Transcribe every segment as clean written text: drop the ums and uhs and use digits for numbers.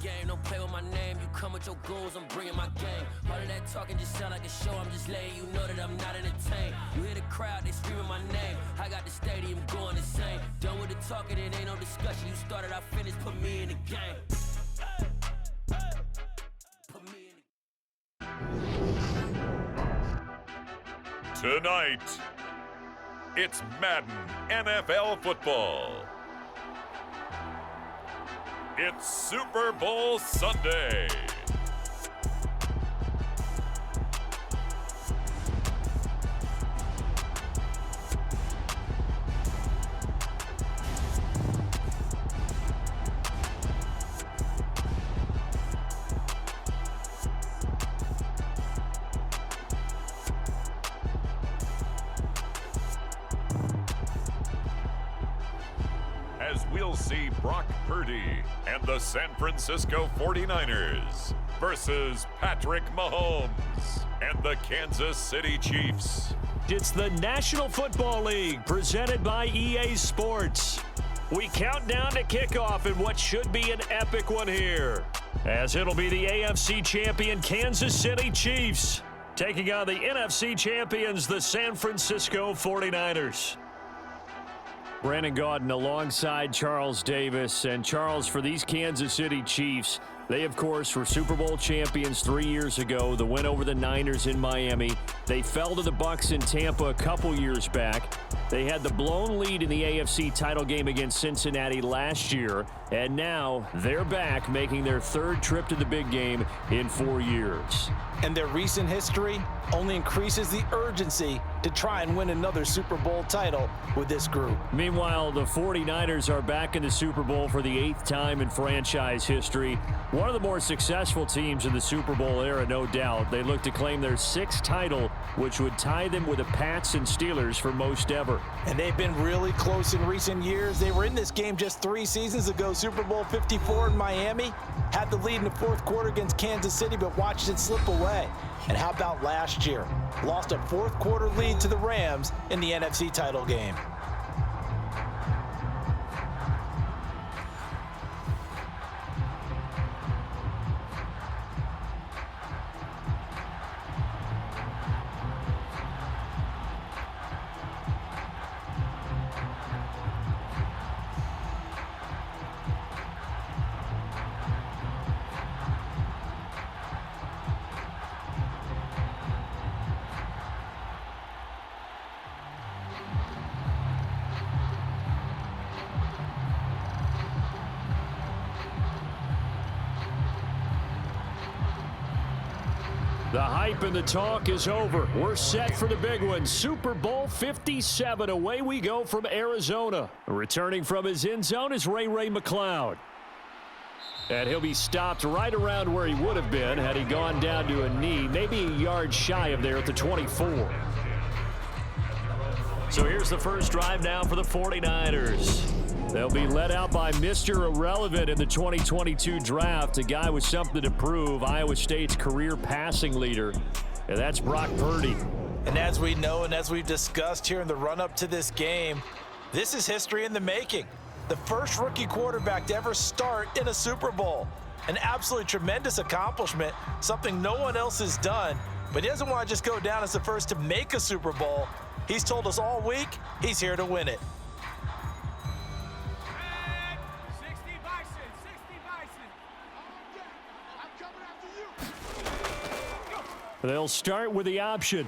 game. Don't play with my name. You come with your goals, I'm bringing my game. All of that talking just sound like a show. I'm just letting you know that I'm not entertained. You hear the crowd, they screaming my name. I got the stadium going insane. Done with the talking, it ain't no discussion. You started, I finished, put me in the game. Put me in the Tonight, it's Madden NFL football. It's Super Bowl Sunday. As we'll see Brock Purdy and the Sanfrisisco 49ers versus Patrick Mahomes and the Kansas City Chiefs. It's the National Football League presented by EA Sports. We count down to kickoff in what should be an epic one here, as it'll be the AFC champion Kansas City Chiefs taking on the NFC champions, the Sanfrisisco 49ers. Brandon Gaudin alongside Charles Davis. And Charles, for these Kansas City Chiefs, they, of course, were Super Bowl champions 3 years ago. The win over the Niners in Miami. They fell to the Bucs in Tampa a couple years back. They had the blown lead in the AFC title game against Cincinnati last year. And now they're back, making their third trip to the big game in 4 years. And their recent history only increases the urgency to try and win another Super Bowl title with this group. Meanwhile, the 49ers are back in the Super Bowl for the 8th time in franchise history. One of the more successful teams in the Super Bowl era, no doubt. They look to claim their 6th title, which would tie them with the Pats and Steelers for most ever. And they've been really close in recent years. They were in this game just 3 seasons ago, Super Bowl 54 in Miami. Had the lead in the 4th quarter against Kansas City, but watched it slip away. And how about last year? Lost a 4th quarter lead to the Rams in the NFC title game. The hype and the talk is over. We're set for the big one. Super Bowl 57. Away we go from Arizona. Returning from his end zone is Ray McCloud. And he'll be stopped right around where he would have been had he gone down to a knee, maybe a yard shy of there at the 24. So here's the first drive now for the 49ers. They'll be led out by Mr. Irrelevant in the 2022 draft, a guy with something to prove, Iowa State's career passing leader, and that's Brock Purdy. And as we know and as we've discussed here in the run-up to this game, this is history in the making. The first rookie quarterback to ever start in a Super Bowl. An absolutely tremendous accomplishment, something no one else has done, but he doesn't want to just go down as the first to make a Super Bowl. He's told us all week he's here to win it. They'll start with the option.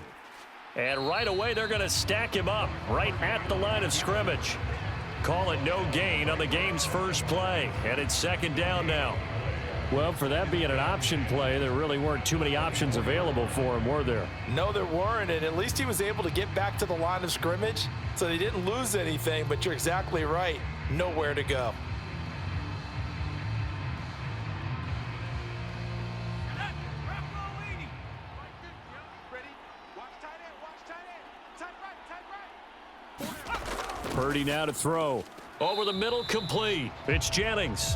And right away, they're going to stack him up right at the line of scrimmage. Call it no gain on the game's first play. And it's 2nd down now. Well, for that being an option play, there really weren't too many options available for him, were there? No, there weren't, and at least he was able to get back to the line of scrimmage, so they didn't lose anything, but you're exactly right. Nowhere to go. Purdy now to throw. Over the middle, complete. It's Jennings.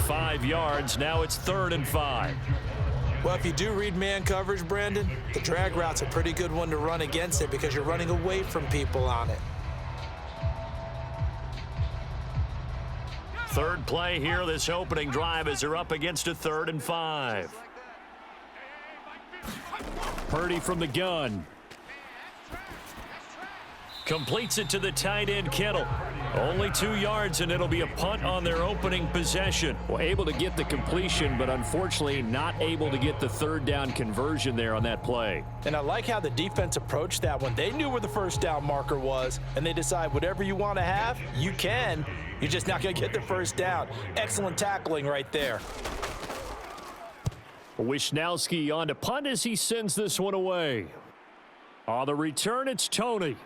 5 yards. Now it's 3rd and 5. Well, if you do read man coverage, Brandon, the drag route's a pretty good one to run against it because you're running away from people on it. Third play here, this opening drive, as they're up against a 3rd and 5. Purdy from the gun. Completes it to the tight end, Kittle. Only 2 yards, and it'll be a punt on their opening possession. Well, able to get the completion, but unfortunately not able to get the 3rd down conversion there on that play. And I like how the defense approached that one. They knew where the first down marker was, and they decide whatever you want to have, you can. You're just not going to get the first down. Excellent tackling right there. Wisnowski on to punt as he sends this one away. On the return, it's Tony.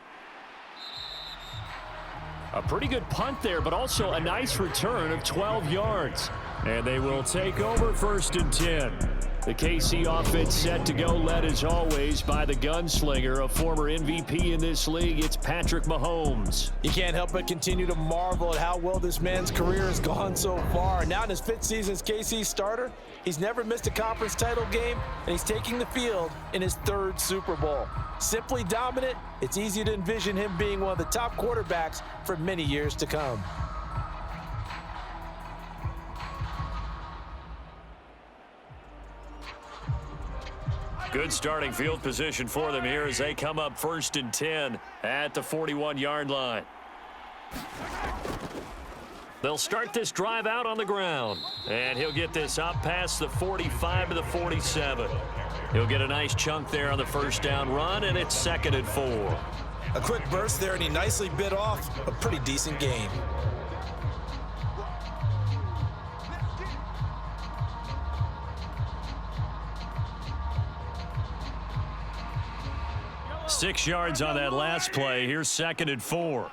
A pretty good punt there, but also a nice return of 12 yards. And they will take over 1st and 10. The KC offense set to go, led as always by the gunslinger, a former MVP in this league. It's Patrick Mahomes. You can't help but continue to marvel at how well this man's career has gone so far. Now in his 5th season as KC starter, he's never missed a conference title game, and he's taking the field in his 3rd Super Bowl. Simply dominant, it's easy to envision him being one of the top quarterbacks for many years to come. Good starting field position for them here as they come up 1st and 10 at the 41-yard line. They'll start this drive out on the ground, and he'll get this up past the 45 to the 47. He'll get a nice chunk there on the 1st down run, and it's 2nd and 4. A quick burst there, and he nicely bit off a pretty decent gain. Six yards on that last play. Here's 2nd and 4.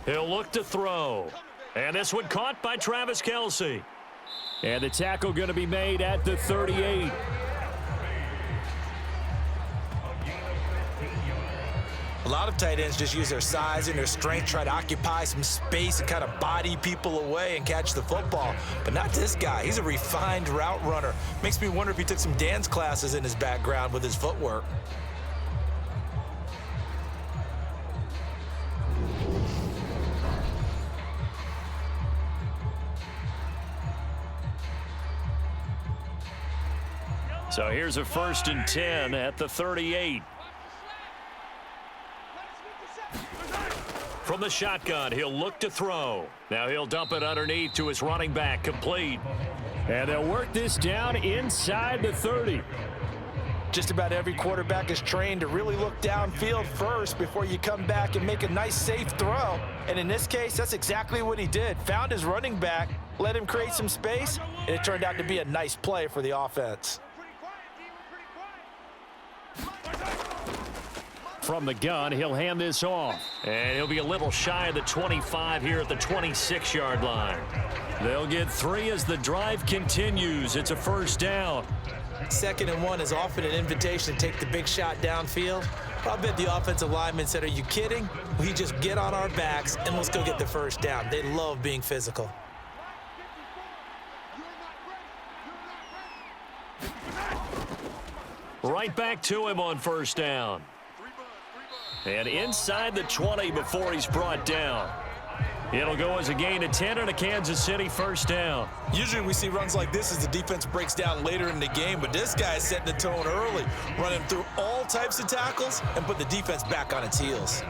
He'll look to throw. And this one caught by Travis Kelce. And the tackle going to be made at the 38. A lot of tight ends just use their size and their strength, try to occupy some space and kind of body people away and catch the football. But not this guy. He's a refined route runner. Makes me wonder if he took some dance classes in his background with his footwork. So here's a 1st and 10 at the 38. From the shotgun, he'll look to throw. Now he'll dump it underneath to his running back, complete. And they'll work this down inside the 30. Just about every quarterback is trained to really look downfield first before you come back and make a nice, safe throw. And in this case, that's exactly what he did. Found his running back, let him create some space, and it turned out to be a nice play for the offense. From the gun, he'll hand this off. And he'll be a little shy of the 25 here at the 26-yard line. They'll get 3 as the drive continues. It's a 1st down. 2nd and 1 is often an invitation to take the big shot downfield. But I bet the offensive lineman said, "Are you kidding? We just get on our backs and let's go get the 1st down." They love being physical. Right back to him on 1st down. And inside the 20 before he's brought down. It'll go as a gain of 10 and a Kansas City 1st down. Usually we see runs like this as the defense breaks down later in the game, but this guy is setting the tone early, running through all types of tackles and put the defense back on its heels.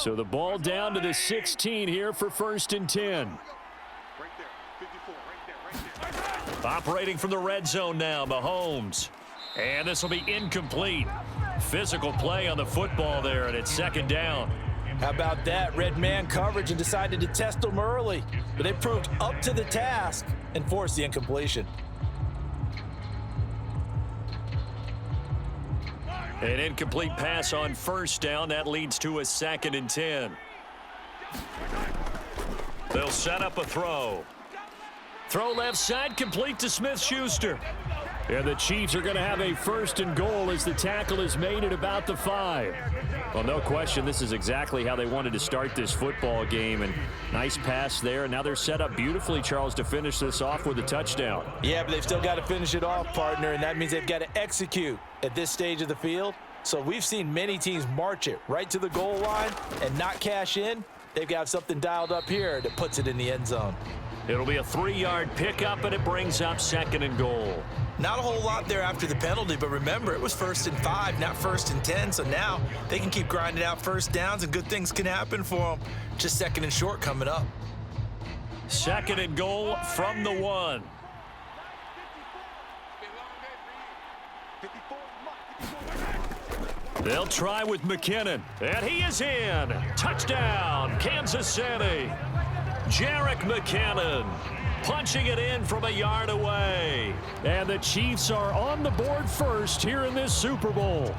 So the ball down to the 16 here for 1st and 10. Operating from the red zone now, Mahomes. And this will be incomplete. Physical play on the football there, and it's 2nd down. How about that? Red man coverage and decided to test them early. But they proved up to the task and forced the incompletion. An incomplete pass on 1st down. That leads to a 2nd and 10. They'll set up a throw. Throw left side, complete to Smith-Schuster. And the Chiefs are going to have a 1st and goal as the tackle is made at about the 5. Well, no question, this is exactly how they wanted to start this football game. And nice pass there. And now they're set up beautifully, Charles, to finish this off with a touchdown. Yeah, but they've still got to finish it off, partner, and that means they've got to execute at this stage of the field. So we've seen many teams march it right to the goal line and not cash in. They've got something dialed up here that puts it in the end zone. It'll be a 3-yard pickup, and it brings up 2nd and goal. Not a whole lot there after the penalty, but remember, it was 1st and 5, not 1st and 10. So now they can keep grinding out first downs, and good things can happen for them. Just 2nd and short coming up. 2nd and goal from the 1. They'll try with McKinnon, and he is in. Touchdown, Kansas City. Jerick McKinnon punching it in from a yard away. And the Chiefs are on the board first here in this Super Bowl.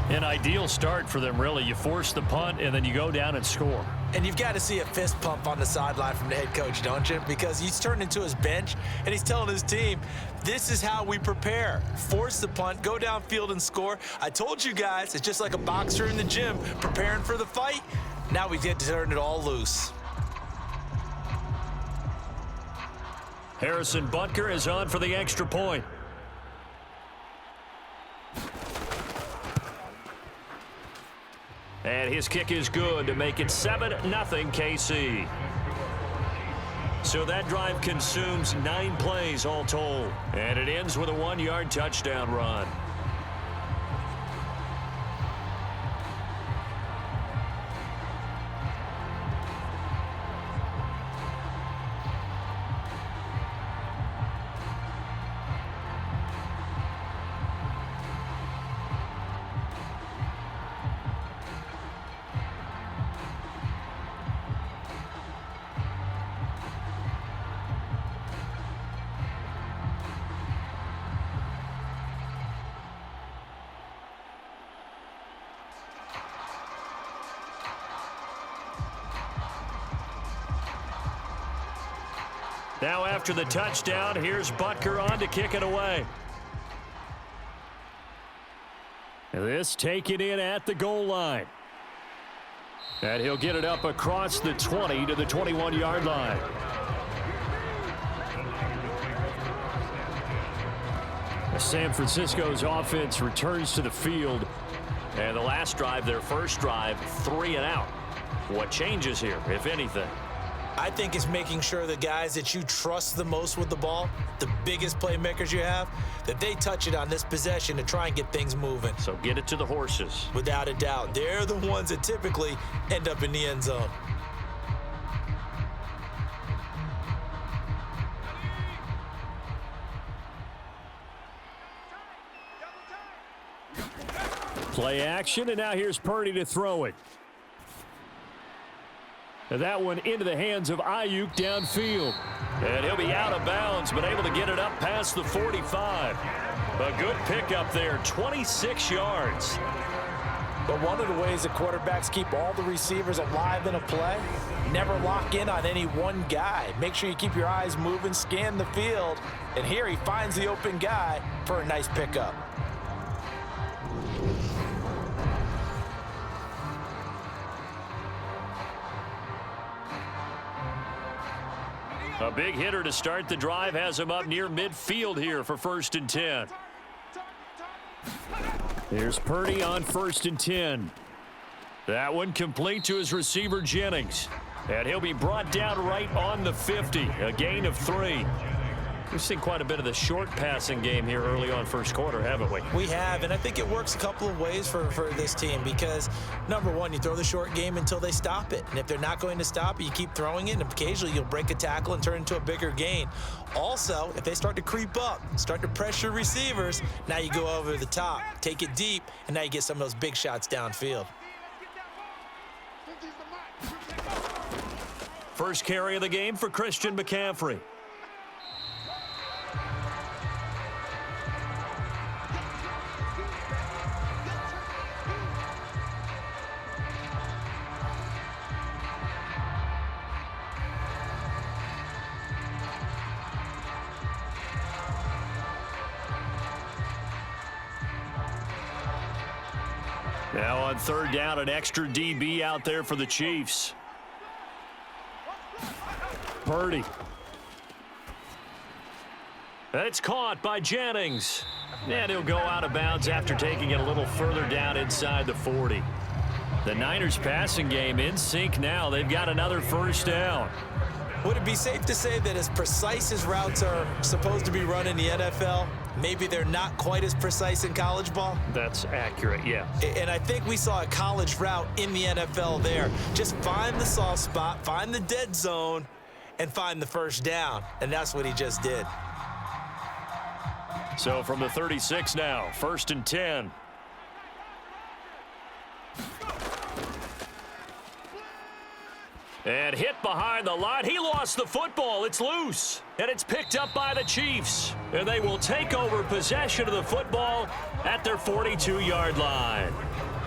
An ideal start for them, really. You force the punt, and then you go down and score. And you've got to see a fist pump on the sideline from the head coach, don't you? Because he's turned into his bench, and he's telling his team, this is how we prepare. Force the punt, go downfield and score. I told you guys, it's just like a boxer in the gym preparing for the fight. Now we get to turn it all loose. Harrison Butker is on for the extra point. And his kick is good to make it 7-0 KC. So that drive consumes 9 plays all told. And it ends with a 1-yard touchdown run. Now after the touchdown, here's Butker on to kick it away. This taken in at the goal line. And he'll get it up across the 20 to the 21-yard line. San Francisco's offense returns to the field. And the last drive, their first drive, 3 and out. What changes here, if anything? I think it's making sure the guys that you trust the most with the ball, the biggest playmakers you have, that they touch it on this possession to try and get things moving. So get it to the horses. Without a doubt. They're the ones that typically end up in the end zone. Play action, and now here's Purdy to throw it. And that one into the hands of Ayuk downfield. And he'll be out of bounds, but able to get it up past the 45. A good pickup there, 26 yards. But one of the ways that quarterbacks keep all the receivers alive in a play, never lock in on any one guy. Make sure you keep your eyes moving, scan the field. And here he finds the open guy for a nice pickup. A big hitter to start the drive has him up near midfield here for 1st and 10. Here's Purdy on 1st and 10. That one complete to his receiver Jennings. And he'll be brought down right on the 50. A gain of 3. We've seen quite a bit of the short passing game here early on first quarter, haven't we? We have, and I think it works a couple of ways for this team because, number one, you throw the short game until they stop it. And if they're not going to stop it, you keep throwing it, and occasionally you'll break a tackle and turn it into a bigger gain. Also, if they start to creep up, start to pressure receivers, now you go over the top, take it deep, and now you get some of those big shots downfield. First carry of the game for Christian McCaffrey. Now on third down, an extra DB out there for the Chiefs. Purdy. It's caught by Jennings. And he'll go out of bounds after taking it a little further down inside the 40. The Niners passing game in sync now. They've got another first down. Would it be safe to say that as precise as routes are supposed to be run in the NFL, maybe they're not quite as precise in college ball? That's accurate, yeah. And I think we saw a college route in the NFL there. Just find the soft spot, find the dead zone, and find the first down. And that's what he just did. So from the 36 now, 1st and 10. And hit behind the line. He lost the football. It's loose. And it's picked up by the Chiefs. And they will take over possession of the football at their 42-yard line.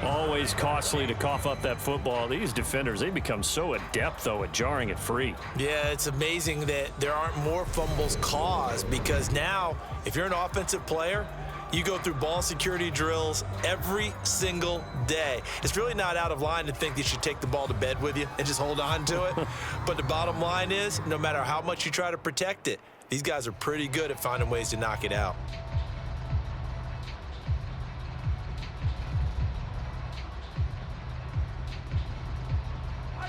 Always costly to cough up that football. These defenders, they become so adept, though, at jarring it free. Yeah, it's amazing that there aren't more fumbles caused, because now, if you're an offensive player, you go through ball security drills every single day. It's really not out of line to think you should take the ball to bed with you and just hold on to it. But the bottom line is, no matter how much you try to protect it, these guys are pretty good at finding ways to knock it out.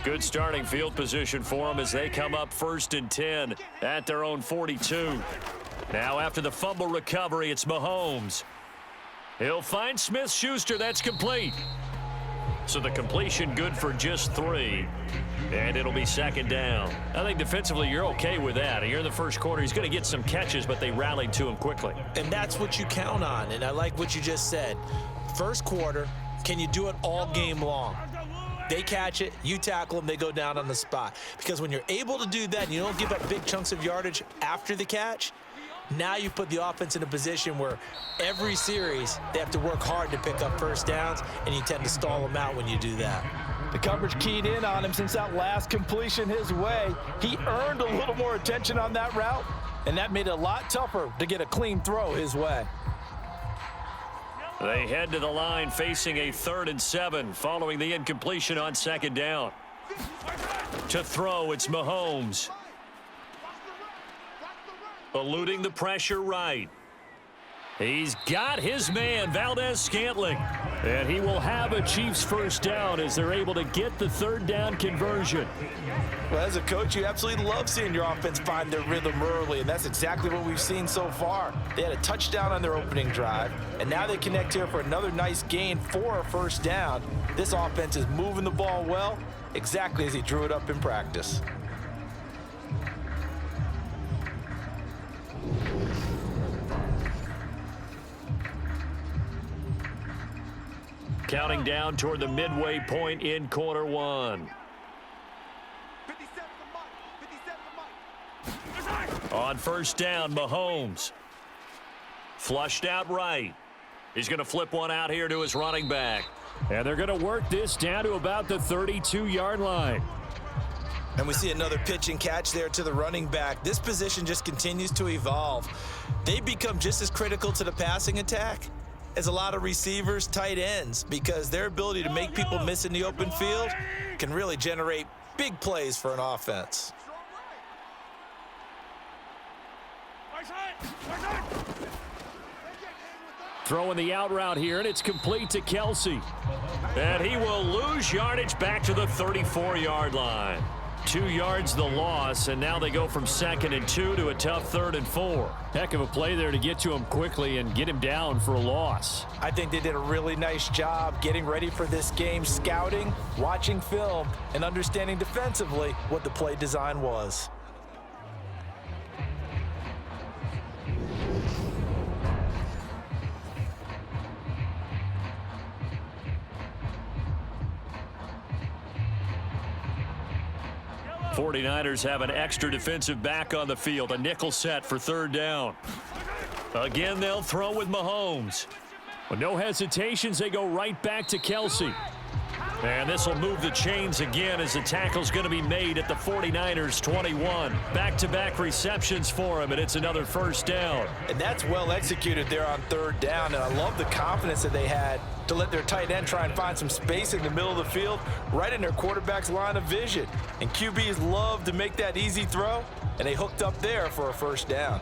Good starting field position for them as they come up 1st and 10 at their own 42. Now after the fumble recovery, it's Mahomes. He'll find Smith-Schuster. That's complete. So the completion good for just 3. And it'll be 2nd down. I think defensively you're okay with that. Here in the first quarter, he's going to get some catches, but they rallied to him quickly. And that's what you count on. And I like what you just said. First quarter, can you do it all game long? They catch it, you tackle them, they go down on the spot. Because when you're able to do that and you don't give up big chunks of yardage after the catch, now you put the offense in a position where every series they have to work hard to pick up first downs, and you tend to stall them out when you do that. The coverage keyed in on him since that last completion his way. He earned a little more attention on that route, and that made it a lot tougher to get a clean throw his way. They head to the line facing a 3rd and 7 following the incompletion on 2nd down. To throw, it's Mahomes. Eluding the pressure right. He's got his man, Valdez-Scantling. And he will have a Chiefs first down as they're able to get the 3rd down conversion. Well, as a coach, you absolutely love seeing your offense find their rhythm early, and that's exactly what we've seen so far. They had a touchdown on their opening drive, and now they connect here for another nice gain for a first down. This offense is moving the ball well, exactly as he drew it up in practice. Counting down toward the midway point in quarter 1. On first down, Mahomes. Flushed out right. He's going to flip one out here to his running back. And they're going to work this down to about the 32-yard line. And we see another pitch and catch there to the running back. This position just continues to evolve. They become just as critical to the passing attack as a lot of receivers, tight ends, because their ability to make people miss in the open field can really generate big plays for an offense. Throwing the out route here, and it's complete to Kelsey. And he will lose yardage back to the 34-yard line. 2 yards the loss, and now they go from 2nd and 2 to a tough 3rd and 4. Heck of a play there to get to him quickly and get him down for a loss. I think they did a really nice job getting ready for this game, scouting, watching film, and understanding defensively what the play design was. '49ers have an extra defensive back on the field, a nickel set for 3rd down. Again, they'll throw with Mahomes. With no hesitations, they go right back to Kelsey. And this will move the chains again as the tackle's going to be made at the 49ers 21. Back-to-back receptions for him, and it's another first down. And that's well executed there on third down, and I love the confidence that they had to let their tight end try and find some space in the middle of the field, right in their quarterback's line of vision. And QBs love to make that easy throw, and they hooked up there for a first down.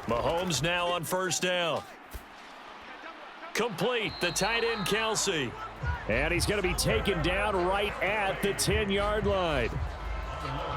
Mahomes now on first down. Complete, the tight end Kelsey. And he's going to be taken down right at the 10-yard line.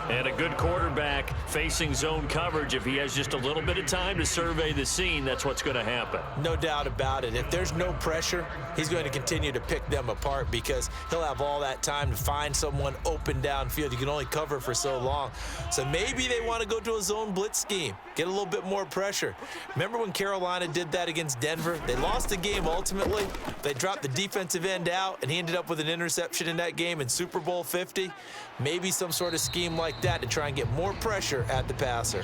And a good quarterback facing zone coverage. If he has just a little bit of time to survey the scene, that's what's going to happen. No doubt about it. If there's no pressure, he's going to continue to pick them apart because he'll have all that time to find someone open downfield. You can only cover for so long. So maybe they want to go to a zone blitz scheme, get a little bit more pressure. Remember when Carolina did that against Denver? They lost the game ultimately. They dropped the defensive end out, and he ended up with an interception in that game in Super Bowl 50. Maybe some sort of scheme like that to try and get more pressure at the passer.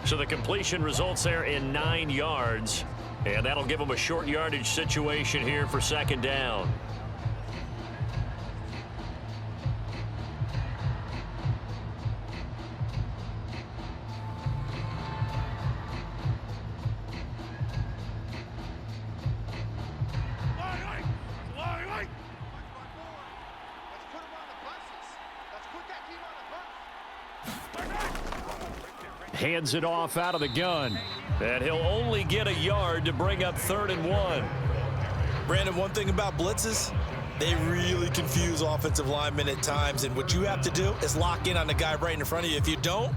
So the completion results there in 9 yards, and that'll give them a short yardage situation here for second down. Hands it off out of the gun. And he'll only get a yard to bring up 3rd and 1. Brandon, one thing about blitzes, they really confuse offensive linemen at times. And what you have to do is lock in on the guy right in front of you. If you don't,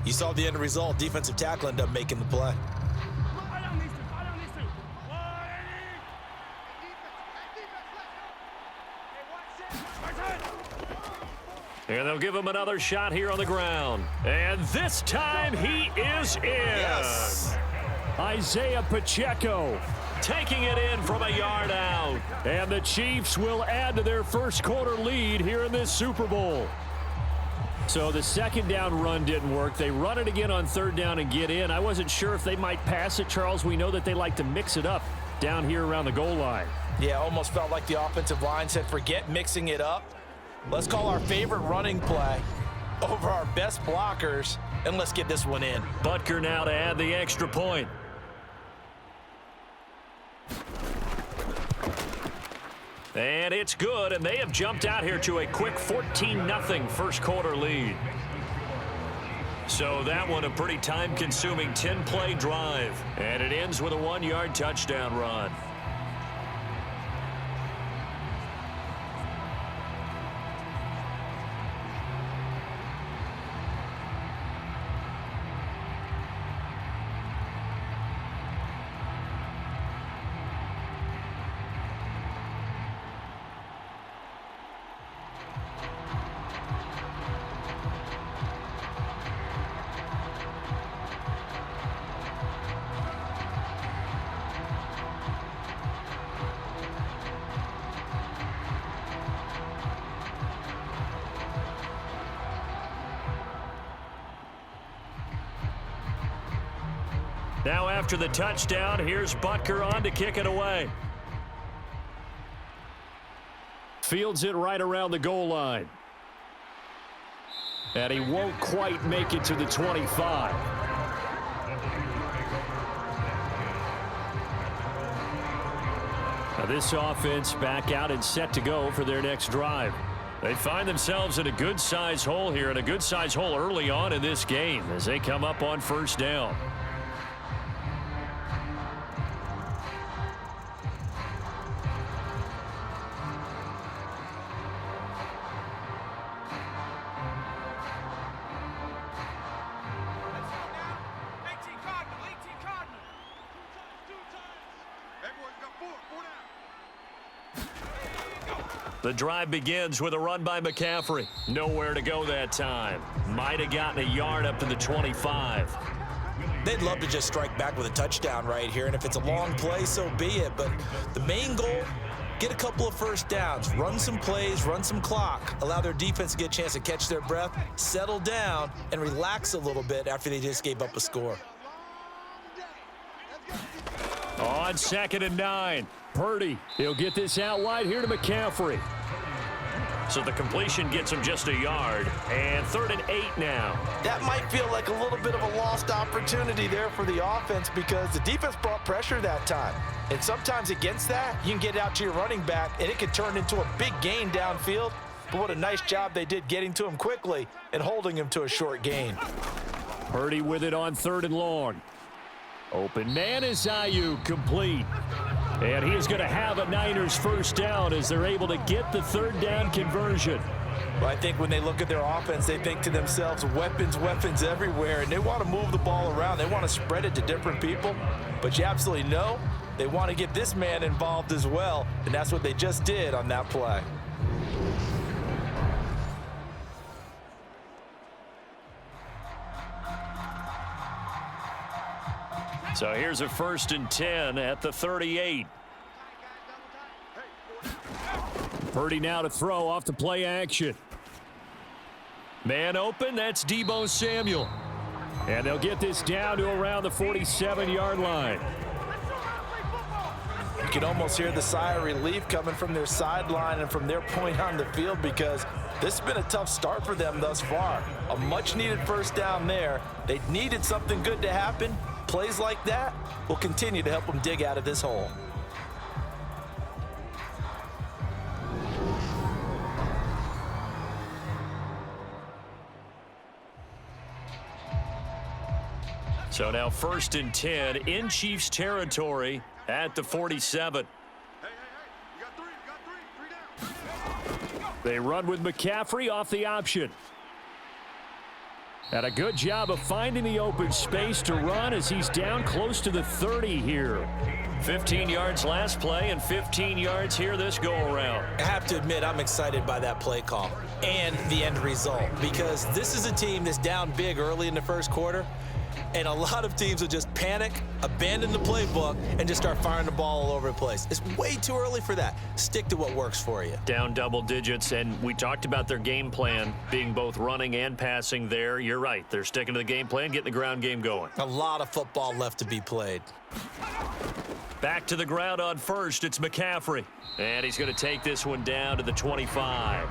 you saw the end result. Defensive tackle ended up making the play. And they'll give him another shot here on the ground. And this time he is in. Yes. Isaiah Pacheco taking it in from a yard out. And the Chiefs will add to their first quarter lead here in this Super Bowl. So the second down run didn't work. They run it again on third down and get in. I wasn't sure if they might pass it, Charles. We know that they like to mix it up down here around the goal line. Yeah, almost felt like the offensive line said, forget mixing it up. Let's call our favorite running play over our best blockers, and let's get this one in. Butker now to add the extra point. And it's good, and they have jumped out here to a quick 14-0 first quarter lead. So that one a pretty time-consuming 10-play drive, and it ends with a 1-yard touchdown run. Now after the touchdown, here's Butker on to kick it away. Fields it right around the goal line. And he won't quite make it to the 25. Now this offense back out and set to go for their next drive. They find themselves in a good-sized hole here, and a good-sized hole early on in this game as they come up on first down. The drive begins with a run by McCaffrey. Nowhere to go that time. Might have gotten a yard up to the 25. They'd love to just strike back with a touchdown right here, and if it's a long play, so be it. But the main goal, get a couple of first downs, run some plays, run some clock, allow their defense to get a chance to catch their breath, settle down, and relax a little bit after they just gave up a score. On 2nd and 9, Purdy. He'll get this out wide here to McCaffrey. So the completion gets him just a yard. And 3rd and 8 now. That might feel like a little bit of a lost opportunity there for the offense because the defense brought pressure that time. And sometimes against that, you can get out to your running back, and it can turn into a big gain downfield. But what a nice job they did getting to him quickly and holding him to a short gain. Purdy with it on 3rd and long. Open man is Ayuk, complete. And he is going to have a Niners first down as they're able to get the 3rd down conversion. Well, I think when they look at their offense, they think to themselves, weapons, weapons everywhere, and they want to move the ball around. They want to spread it to different people. But you absolutely know they want to get this man involved as well, and that's what they just did on that play. So here's a 1st and 10 at the 38. Purdy now to throw off the play action. Man open, that's Deebo Samuel. And they'll get this down to around the 47-yard line. You can almost hear the sigh of relief coming from their sideline and from their point on the field because this has been a tough start for them thus far. A much-needed first down there. They needed something good to happen. Plays like that will continue to help them dig out of this hole. So now 1st and 10 in Chiefs territory at the 47. They run with McCaffrey off the option. And a good job of finding the open space to run as he's down close to the 30 here. 15 yards last play and 15 yards here this go-around. I have to admit, I'm excited by that play call and the end result because this is a team that's down big early in the first quarter, and a lot of teams will just panic, abandon the playbook, and just start firing the ball all over the place. It's way too early for that. Stick to what works for you. Down double digits, and we talked about their game plan being both running and passing there. You're right. They're sticking to the game plan, getting the ground game going. A lot of football left to be played. Back to the ground on 1st. It's McCaffrey. And he's going to take this one down to the 25.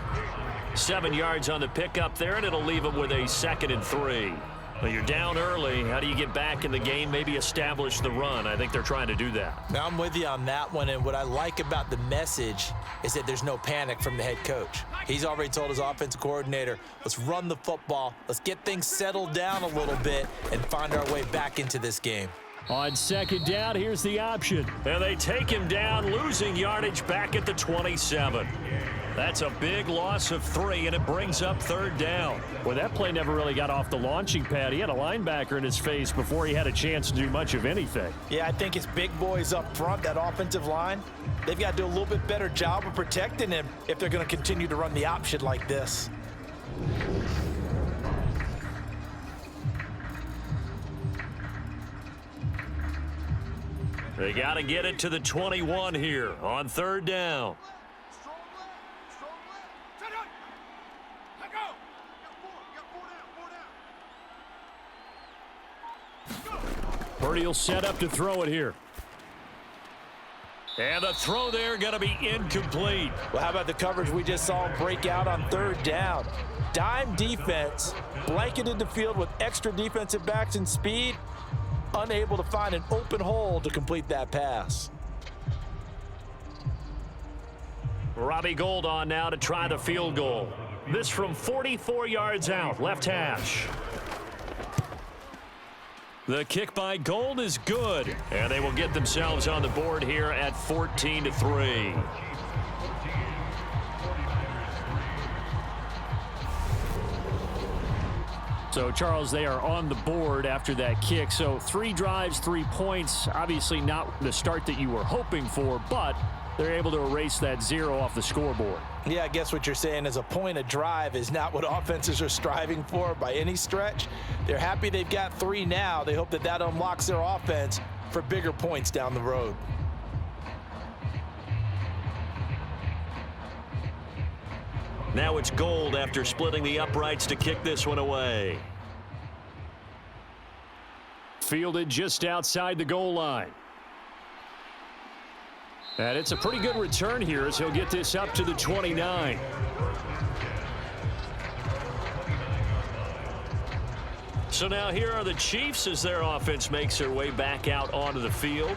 7 yards on the pickup there, and it'll leave him with a 2nd and 3. Well, you're down early. How do you get back in the game, maybe establish the run? I think they're trying to do that. Now, I'm with you on that one, and what I like about the message is that there's no panic from the head coach. He's already told his offensive coordinator, let's run the football, let's get things settled down a little bit and find our way back into this game. On 2nd down, here's the option. And they take him down, losing yardage back at the 27. That's a big loss of 3, and it brings up 3rd down. Well, that play never really got off the launching pad. He had a linebacker in his face before he had a chance to do much of anything. Yeah, I think it's big boys up front, that offensive line. They've got to do a little bit better job of protecting him if they're going to continue to run the option like this. They got to get it to the 21 here on 3rd down. Purdy will set up to throw it here. And the throw there going to be incomplete. Well, how about the coverage we just saw him break out on 3rd down? Dime defense, blanketed the field with extra defensive backs and speed, unable to find an open hole to complete that pass. Robbie Gould on now to try the field goal. This from 44 yards out, left hash. The kick by Gould is good, and they will get themselves on the board here at 14-3. So, Charles, they are on the board after that kick. So 3 drives, 3 points. Obviously not the start that you were hoping for, but they're able to erase that 0 off the scoreboard. Yeah, I guess what you're saying is a point of drive is not what offenses are striving for by any stretch. They're happy they've got 3 now. They hope that that unlocks their offense for bigger points down the road. Now it's Gold after splitting the uprights to kick this one away. Fielded just outside the goal line. And it's a pretty good return here as he'll get this up to the 29. So now here are the Chiefs as their offense makes their way back out onto the field.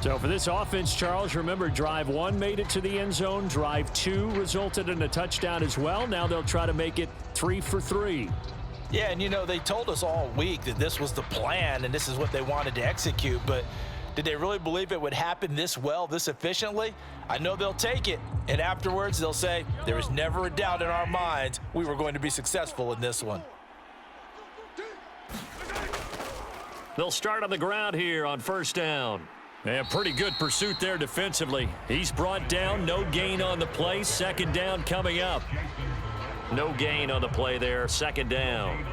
So for this offense, Charles, remember drive 1 made it to the end zone. Drive 2 resulted in a touchdown as well. Now they'll try to make it 3 for 3. Yeah, and you know, they told us all week that this was the plan and this is what they wanted to execute, but did they really believe it would happen this well, this efficiently? I know they'll take it, and afterwards they'll say, there was never a doubt in our minds we were going to be successful in this one. They'll start on the ground here on first down. And pretty good pursuit there defensively. He's brought down, no gain on the play. Second down coming up. No gain on the play there, second down.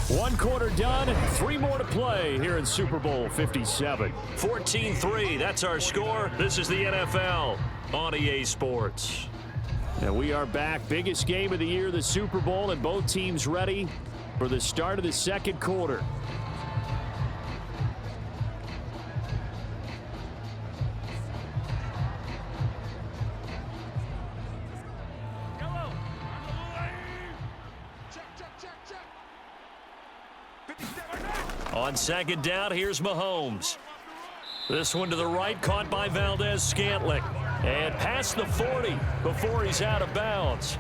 One quarter done, 3 more to play here in Super Bowl 57. 14-3, that's our score. This is the NFL on EA Sports. And we are back. Biggest game of the year, the Super Bowl, and both teams ready for the start of the second quarter. On second down, here's Mahomes. This one to the right, caught by Valdez-Scantling. And past the 40 before he's out of bounds.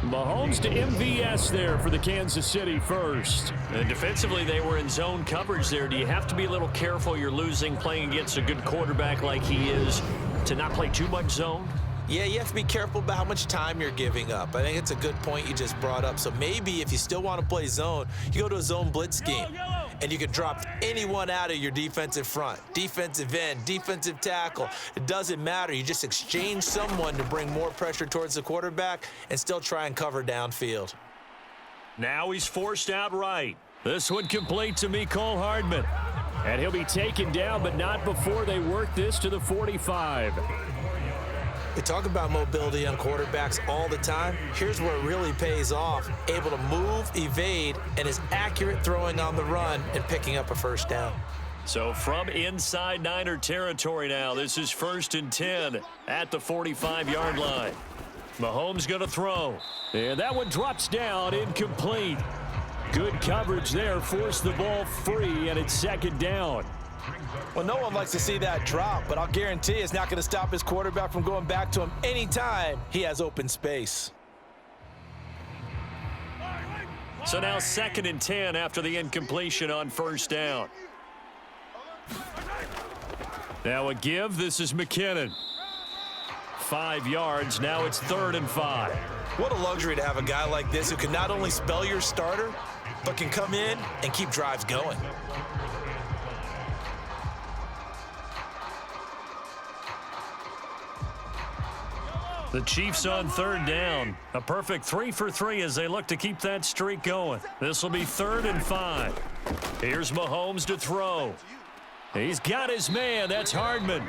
Mahomes to MVS there for the Kansas City first. And defensively, they were in zone coverage there. Do you have to be a little careful you're losing playing against a good quarterback like he is to not play too much zone? Yeah, you have to be careful about how much time you're giving up. I think it's a good point you just brought up. So maybe if you still want to play zone, you go to a zone blitz scheme. And you can drop anyone out of your defensive front. Defensive end, defensive tackle. It doesn't matter. You just exchange someone to bring more pressure towards the quarterback and still try and cover downfield. Now he's forced out right. This one complete to Mecole Hardman. And he'll be taken down, but not before they work this to the 45. We talk about mobility on quarterbacks all the time. Here's where it really pays off. Able to move, evade, and is accurate throwing on the run and picking up a first down. So from inside Niner territory now, this is 1st and 10 at the 45-yard line. Mahomes going to throw. And that one drops down, incomplete. Good coverage there, forced the ball free, and it's second down. Well, no one likes to see that drop, but I'll guarantee it's not going to stop his quarterback from going back to him anytime he has open space. So now 2nd and 10 after the incompletion on first down. Now a give. This is McKinnon. 5 yards. Now it's 3rd and 5. What a luxury to have a guy like this who can not only spell your starter, but can come in and keep drives going. The Chiefs on 3rd down. A perfect 3 for 3 as they look to keep that streak going. This will be 3rd and 5. Here's Mahomes to throw. He's got his man. That's Hardman.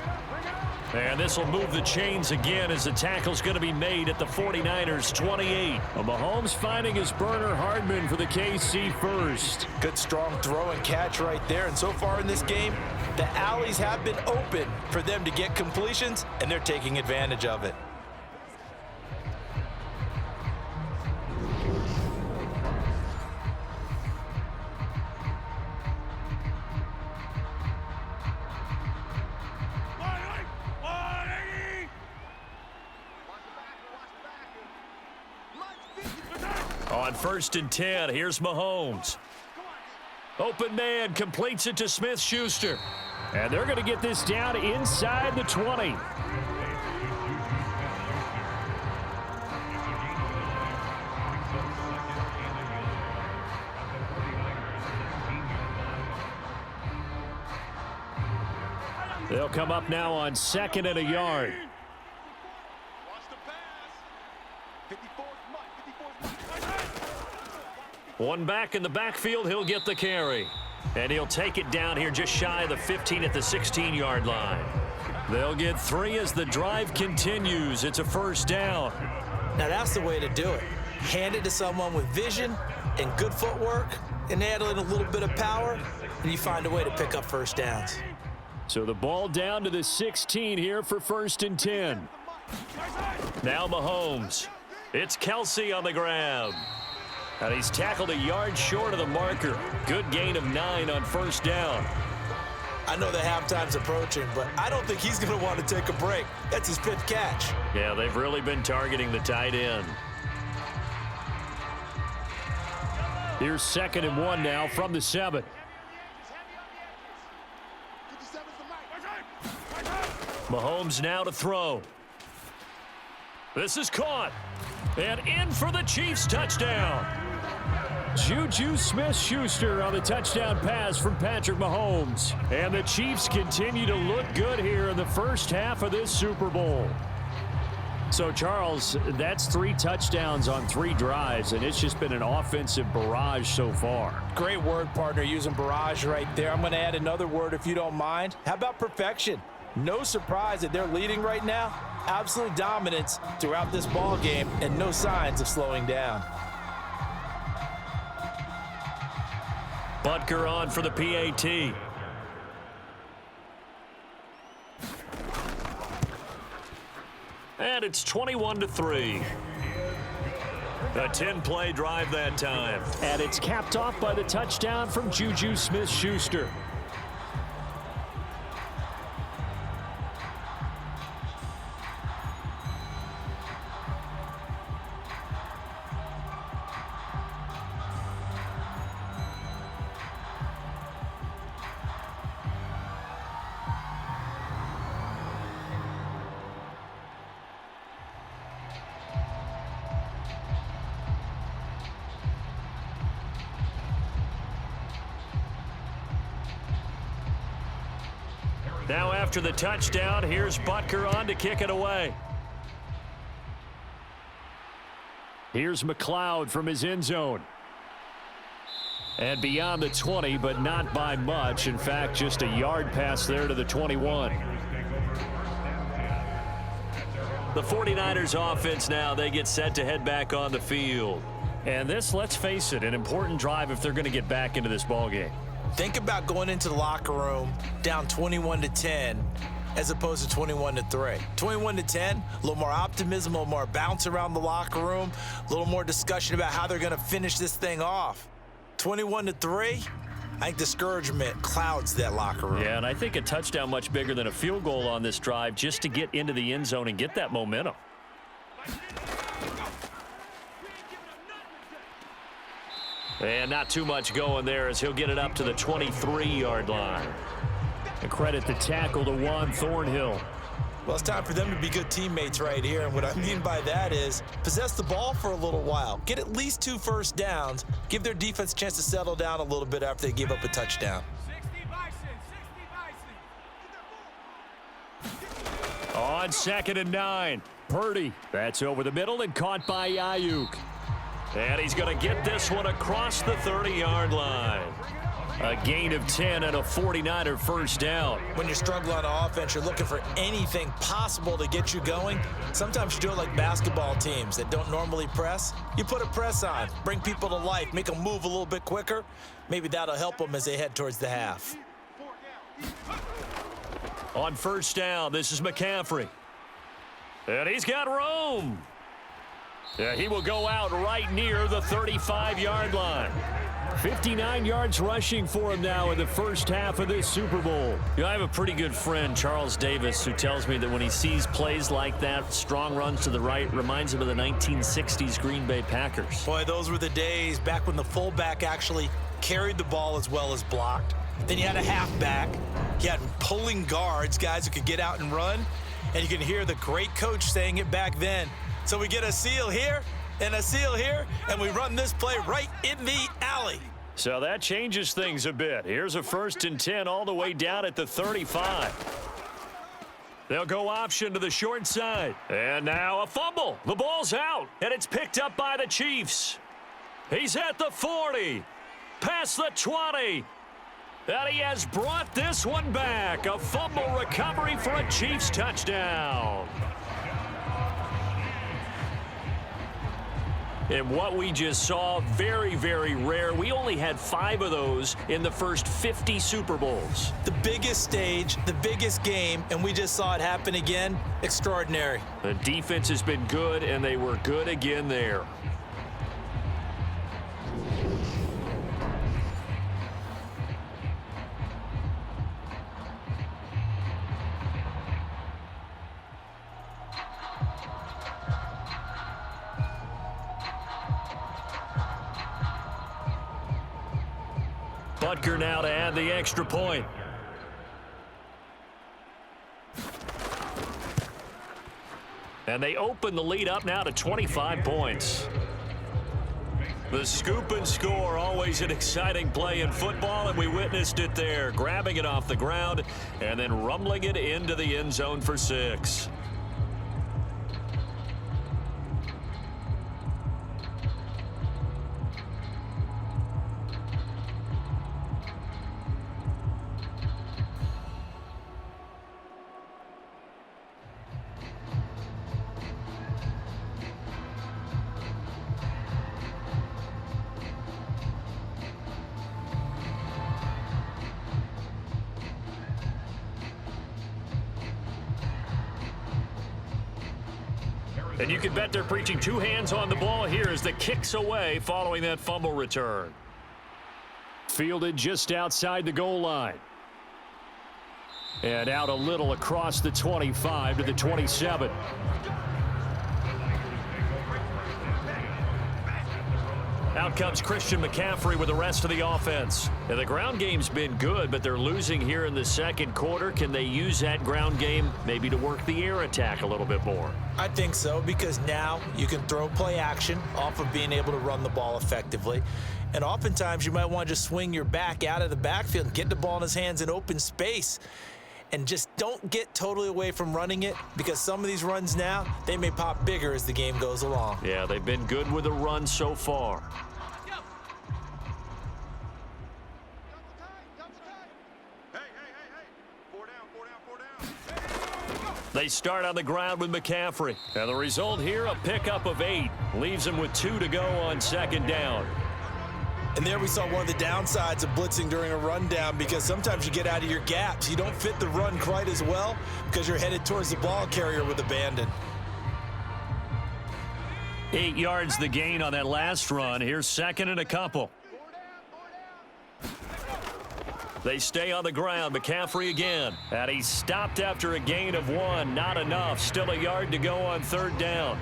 And this will move the chains again as the tackle's going to be made at the 49ers 28. Well, Mahomes finding his burner Hardman for the KC first. Good strong throw and catch right there. And so far in this game, the alleys have been open for them to get completions, and they're taking advantage of it. On 1st and 10, here's Mahomes. Open man, completes it to Smith-Schuster. And they're going to get this down inside the 20. They'll come up now on 2nd and a yard. One back in the backfield, he'll get the carry. And he'll take it down here just shy of the 15 at the 16-yard line. They'll get 3 as the drive continues. It's a first down. Now that's the way to do it. Hand it to someone with vision and good footwork and add in a little bit of power, and you find a way to pick up first downs. So the ball down to the 16 here for 1st and 10. Now Mahomes. It's Kelsey on the grab. And he's tackled a yard short of the marker. Good gain of 9 on first down. I know the halftime's approaching, but I don't think he's going to want to take a break. That's his 5th catch. Yeah, they've really been targeting the tight end. Here's 2nd and 1 now from the 7. Mahomes now to throw. This is caught. And in for the Chiefs touchdown. Juju Smith-Schuster on the touchdown pass from Patrick Mahomes. And the Chiefs continue to look good here in the first half of this Super Bowl. So, Charles, that's 3 touchdowns on 3 drives, and it's just been an offensive barrage so far. Great word, partner, using barrage right there. I'm going to add another word if you don't mind. How about perfection? No surprise that they're leading right now. Absolute dominance throughout this ball game and no signs of slowing down. Butker on for the PAT. And it's 21-3. A 10-play drive that time. And it's capped off by the touchdown from Juju Smith-Schuster. Now after the touchdown, here's Butker on to kick it away. Here's McLeod from his end zone. And beyond the 20, but not by much. In fact, just a yard pass there to the 21. The 49ers offense now, they get set to head back on the field. And this, let's face it, an important drive if they're going to get back into this ballgame. Think about going into the locker room down 21-10 as opposed to 21-3. 21-10, a little more optimism, a little more bounce around the locker room, a little more discussion about how they're going to finish this thing off. 21-3, I think discouragement clouds that locker room. Yeah, and I think a touchdown much bigger than a field goal on this drive just to get into the end zone and get that momentum. And not too much going there as he'll get it up to the 23-yard line. And credit the tackle to Juan Thornhill. Well, it's time for them to be good teammates right here. And what I mean by that is possess the ball for a little while. Get at least 2 first downs. Give their defense a chance to settle down a little bit after they give up a touchdown. On 2nd and 9, Purdy. That's over the middle and caught by Ayuk. And he's going to get this one across the 30-yard line. A gain of 10 and a 49er first down. When you're struggling on offense, you're looking for anything possible to get you going. Sometimes you do it like basketball teams that don't normally press. You put a press on, bring people to life, make them move a little bit quicker. Maybe that'll help them as they head towards the half. On first down, this is McCaffrey. And he's got room. Yeah, he will go out right near the 35-yard line. 59 yards rushing for him now in the first half of this Super Bowl. You know, I have a pretty good friend, Charles Davis, who tells me that when he sees plays like that, strong runs to the right, reminds him of the 1960s Green Bay Packers. Boy, those were the days back when the fullback actually carried the ball as well as blocked. Then you had a halfback. You had pulling guards, guys who could get out and run. And you can hear the great coach saying it back then. So we get a seal here and a seal here, and we run this play right in the alley. So that changes things a bit. Here's a 1st and 10 all the way down at the 35. They'll go option to the short side. And now a fumble. The ball's out, and it's picked up by the Chiefs. He's at the 40, past the 20, And he has brought this one back. A fumble recovery for a Chiefs touchdown. And what we just saw, very, very rare. We only had 5 of those in the first 50 Super Bowls. The biggest stage, the biggest game, and we just saw it happen again. Extraordinary. The defense has been good, and they were good again there. Butker now to add the extra point. And they open the lead up now to 25 points. The scoop and score, always an exciting play in football, and we witnessed it there, grabbing it off the ground and then rumbling it into the end zone for 6. And you can bet they're preaching 2 hands on the ball here as the kick's away following that fumble return. Fielded just outside the goal line. And out a little across the 25 to the 27. Out comes Christian McCaffrey with the rest of the offense. And the ground game's been good, but they're losing here in the second quarter. Can they use that ground game maybe to work the air attack a little bit more? I think so, because now you can throw play action off of being able to run the ball effectively. And oftentimes you might want to just swing your back out of the backfield and get the ball in his hands in open space. And just don't get totally away from running it, because some of these runs now, they may pop bigger as the game goes along. Yeah, they've been good with the run so far. They start on the ground with McCaffrey. And the result here, a pickup of 8. Leaves him with 2 to go on second down. And there we saw one of the downsides of blitzing during a rundown, because sometimes you get out of your gaps. You don't fit the run quite as well because you're headed towards the ball carrier with abandon. 8 yards the gain on that last run. Here's second and a couple. They stay on the ground. McCaffrey again. And he's stopped after a gain of 1. Not enough. Still a yard to go on third down.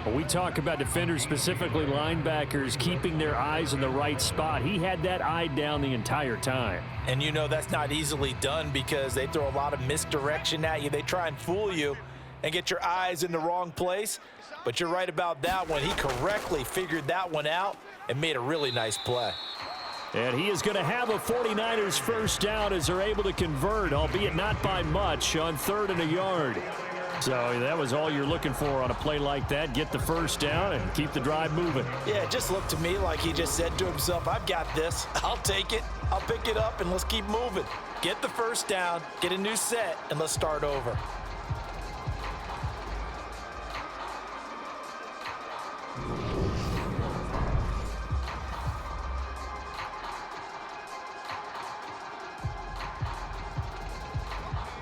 When we talk about defenders, specifically linebackers, keeping their eyes in the right spot, he had that eye down the entire time. And you know that's not easily done, because they throw a lot of misdirection at you. They try and fool you and get your eyes in the wrong place. But you're right about that one. He correctly figured that one out and made a really nice play. And he is going to have a 49ers first down as they're able to convert, albeit not by much, on third and a yard. So that was all you're looking for on a play like that. Get the first down and keep the drive moving. Yeah, it just looked to me like he just said to himself, I've got this. I'll take it. I'll pick it up, and let's keep moving. Get the first down, get a new set, and let's start over.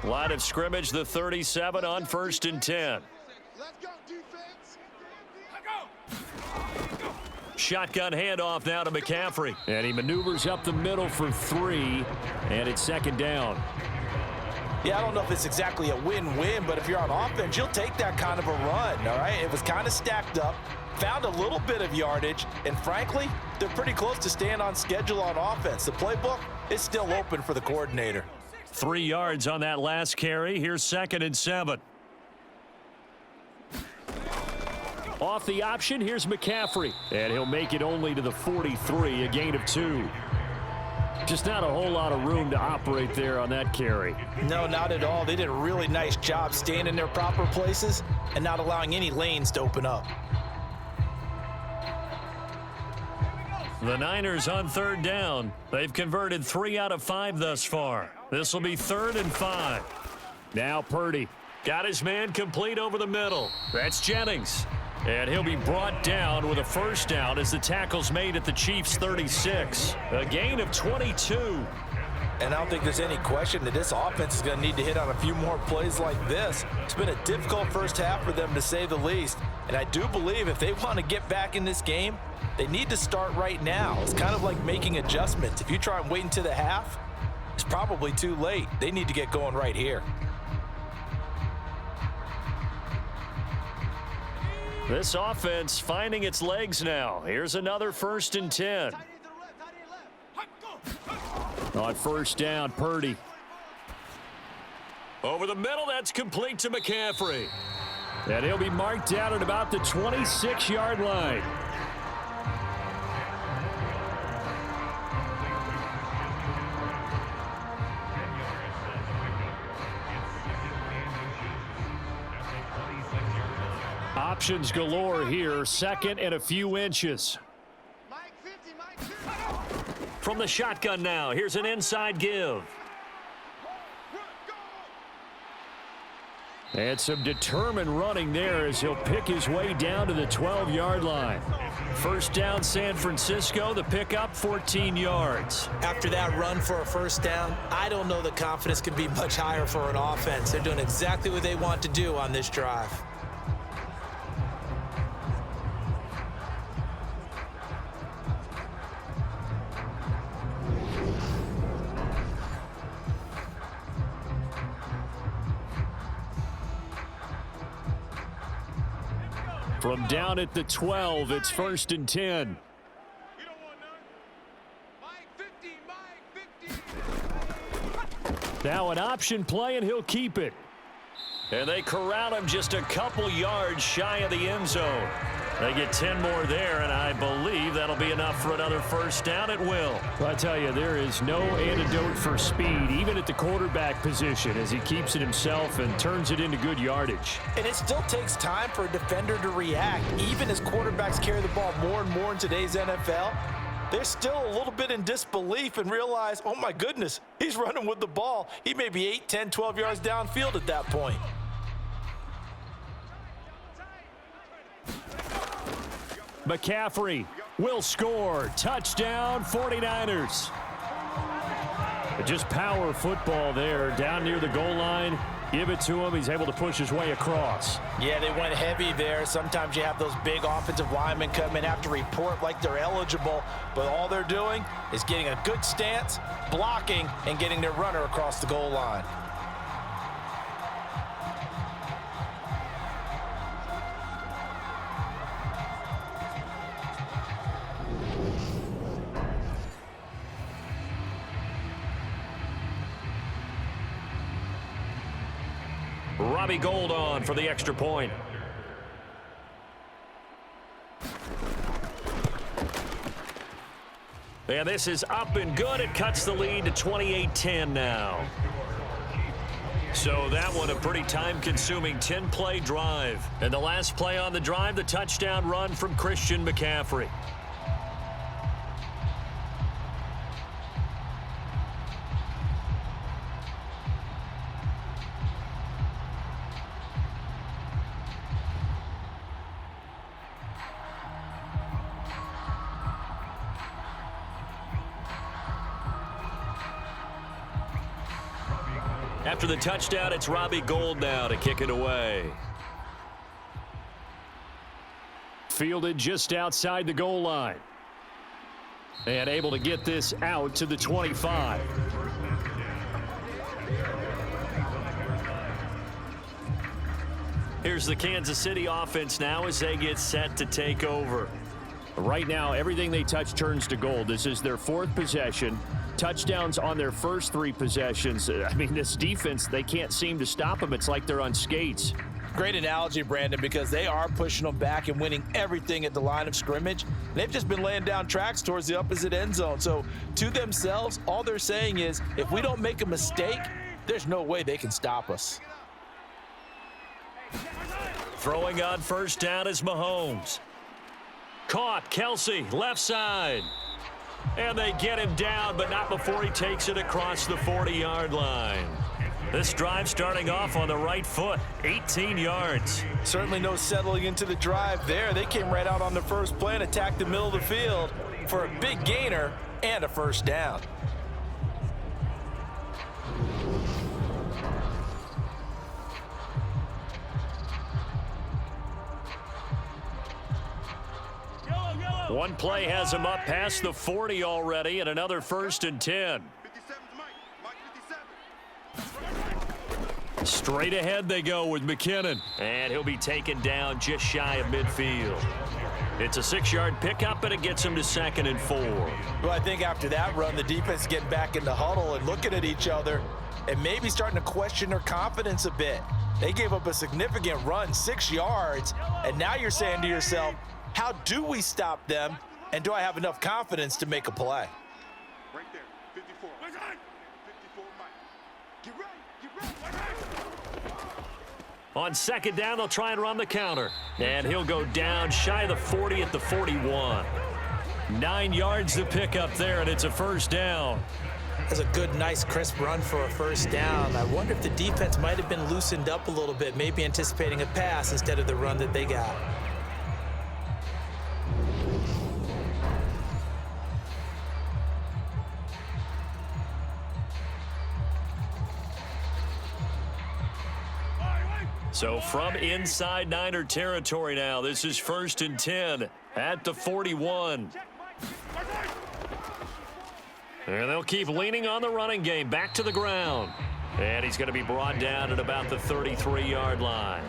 Line of scrimmage, the 37 on 1st and 10. Let's go, defense. Shotgun handoff now to McCaffrey. And he maneuvers up the middle for 3, and it's second down. Yeah, I don't know if it's exactly a win-win, but if you're on offense, you'll take that kind of a run, all right? It was kind of stacked up, found a little bit of yardage, and frankly, they're pretty close to staying on schedule on offense. The playbook is still open for the coordinator. 3 yards on that last carry. Here's second and 7. Off the option, here's McCaffrey. And he'll make it only to the 43, a gain of 2. Just not a whole lot of room to operate there on that carry. No, not at all. They did a really nice job staying in their proper places and not allowing any lanes to open up. The Niners on third down. They've converted 3 out of 5 thus far. This will be 3rd and 5. Now Purdy. Got his man complete over the middle. That's Jennings. And he'll be brought down with a first down as the tackle's made at the Chiefs' 36. A gain of 22. And I don't think there's any question that this offense is going to need to hit on a few more plays like this. It's been a difficult first half for them, to say the least. And I do believe if they want to get back in this game, they need to start right now. It's kind of like making adjustments. If you try and wait until the half, it's probably too late. They need to get going right here. This offense finding its legs now. Here's another 1st and 10. On first down, Purdy. Over the middle, that's complete to McCaffrey. And he'll be marked down at about the 26-yard line. Options galore here. 2nd and a few inches. From the shotgun now, here's an inside give. And some determined running there as he'll pick his way down to the 12-yard line. First down, San Francisco. The pickup, 14 yards. After that run for a first down, I don't know the confidence can be much higher for an offense. They're doing exactly what they want to do on this drive. From down at the 12, it's 1st and 10. Now an option play, and he'll keep it. And they corral him just a couple yards shy of the end zone. They get 10 more there, and I believe that'll be enough for another first down at will. I tell you, there is no antidote for speed, even at the quarterback position, as he keeps it himself and turns it into good yardage. And it still takes time for a defender to react. Even as quarterbacks carry the ball more and more in today's NFL, they're still a little bit in disbelief and realize, oh my goodness, he's running with the ball. He may be 8, 10, 12 yards downfield at that point. McCaffrey will score. Touchdown, 49ers. Just power football there down near the goal line. Give it to him. He's able to push his way across. Yeah, they went heavy there. Sometimes you have those big offensive linemen come in, have to report like they're eligible, but all they're doing is getting a good stance, blocking, and getting their runner across the goal line. Robbie Gould on for the extra point. And this is up and good. It cuts the lead to 28-10 now. So that one a pretty time-consuming 10-play drive. And the last play on the drive, the touchdown run from Christian McCaffrey. After the touchdown, it's Robbie Gould now to kick it away. Fielded just outside the goal line. And able to get this out to the 25. Here's the Kansas City offense now as they get set to take over. Right now, everything they touch turns to gold. This is their 4th possession. Touchdowns on their first 3 possessions. I mean, this defense, they can't seem to stop them. It's like they're on skates. Great analogy, Brandon, because they are pushing them back and winning everything at the line of scrimmage. They've just been laying down tracks towards the opposite end zone. So to themselves, all they're saying is, if we don't make a mistake, there's no way they can stop us. Throwing on first down is Mahomes. Caught, Kelsey, left side. And they get him down, but not before he takes it across the 40-yard line. This drive starting off on the right foot, 18 yards. Certainly no settling into the drive there. They came right out on the first play and attacked the middle of the field for a big gainer and a first down. One play has him up past the 40 already, and another 1st and 10. Straight ahead they go with McKinnon. And he'll be taken down just shy of midfield. It's a 6-yard pickup, and it gets him to 2nd and 4. Well, I think after that run, the defense is getting back in the huddle and looking at each other and maybe starting to question their confidence a bit. They gave up a significant run, 6 yards, and now you're saying to yourself, how do we stop them, and do I have enough confidence to make a play? Right there, 54. 54, Mike. Get right. On 2nd down, they'll try and run the counter. And he'll go down shy of the 40 at the 41. 9 yards to pick up there, and it's a 1st down. That's a good, nice, crisp run for a 1st down. I wonder if the defense might have been loosened up a little bit, maybe anticipating a pass instead of the run that they got. So from inside Niner territory now, this is 1st and 10 at the 41. And they'll keep leaning on the running game, back to the ground. And he's going to be brought down at about the 33-yard line.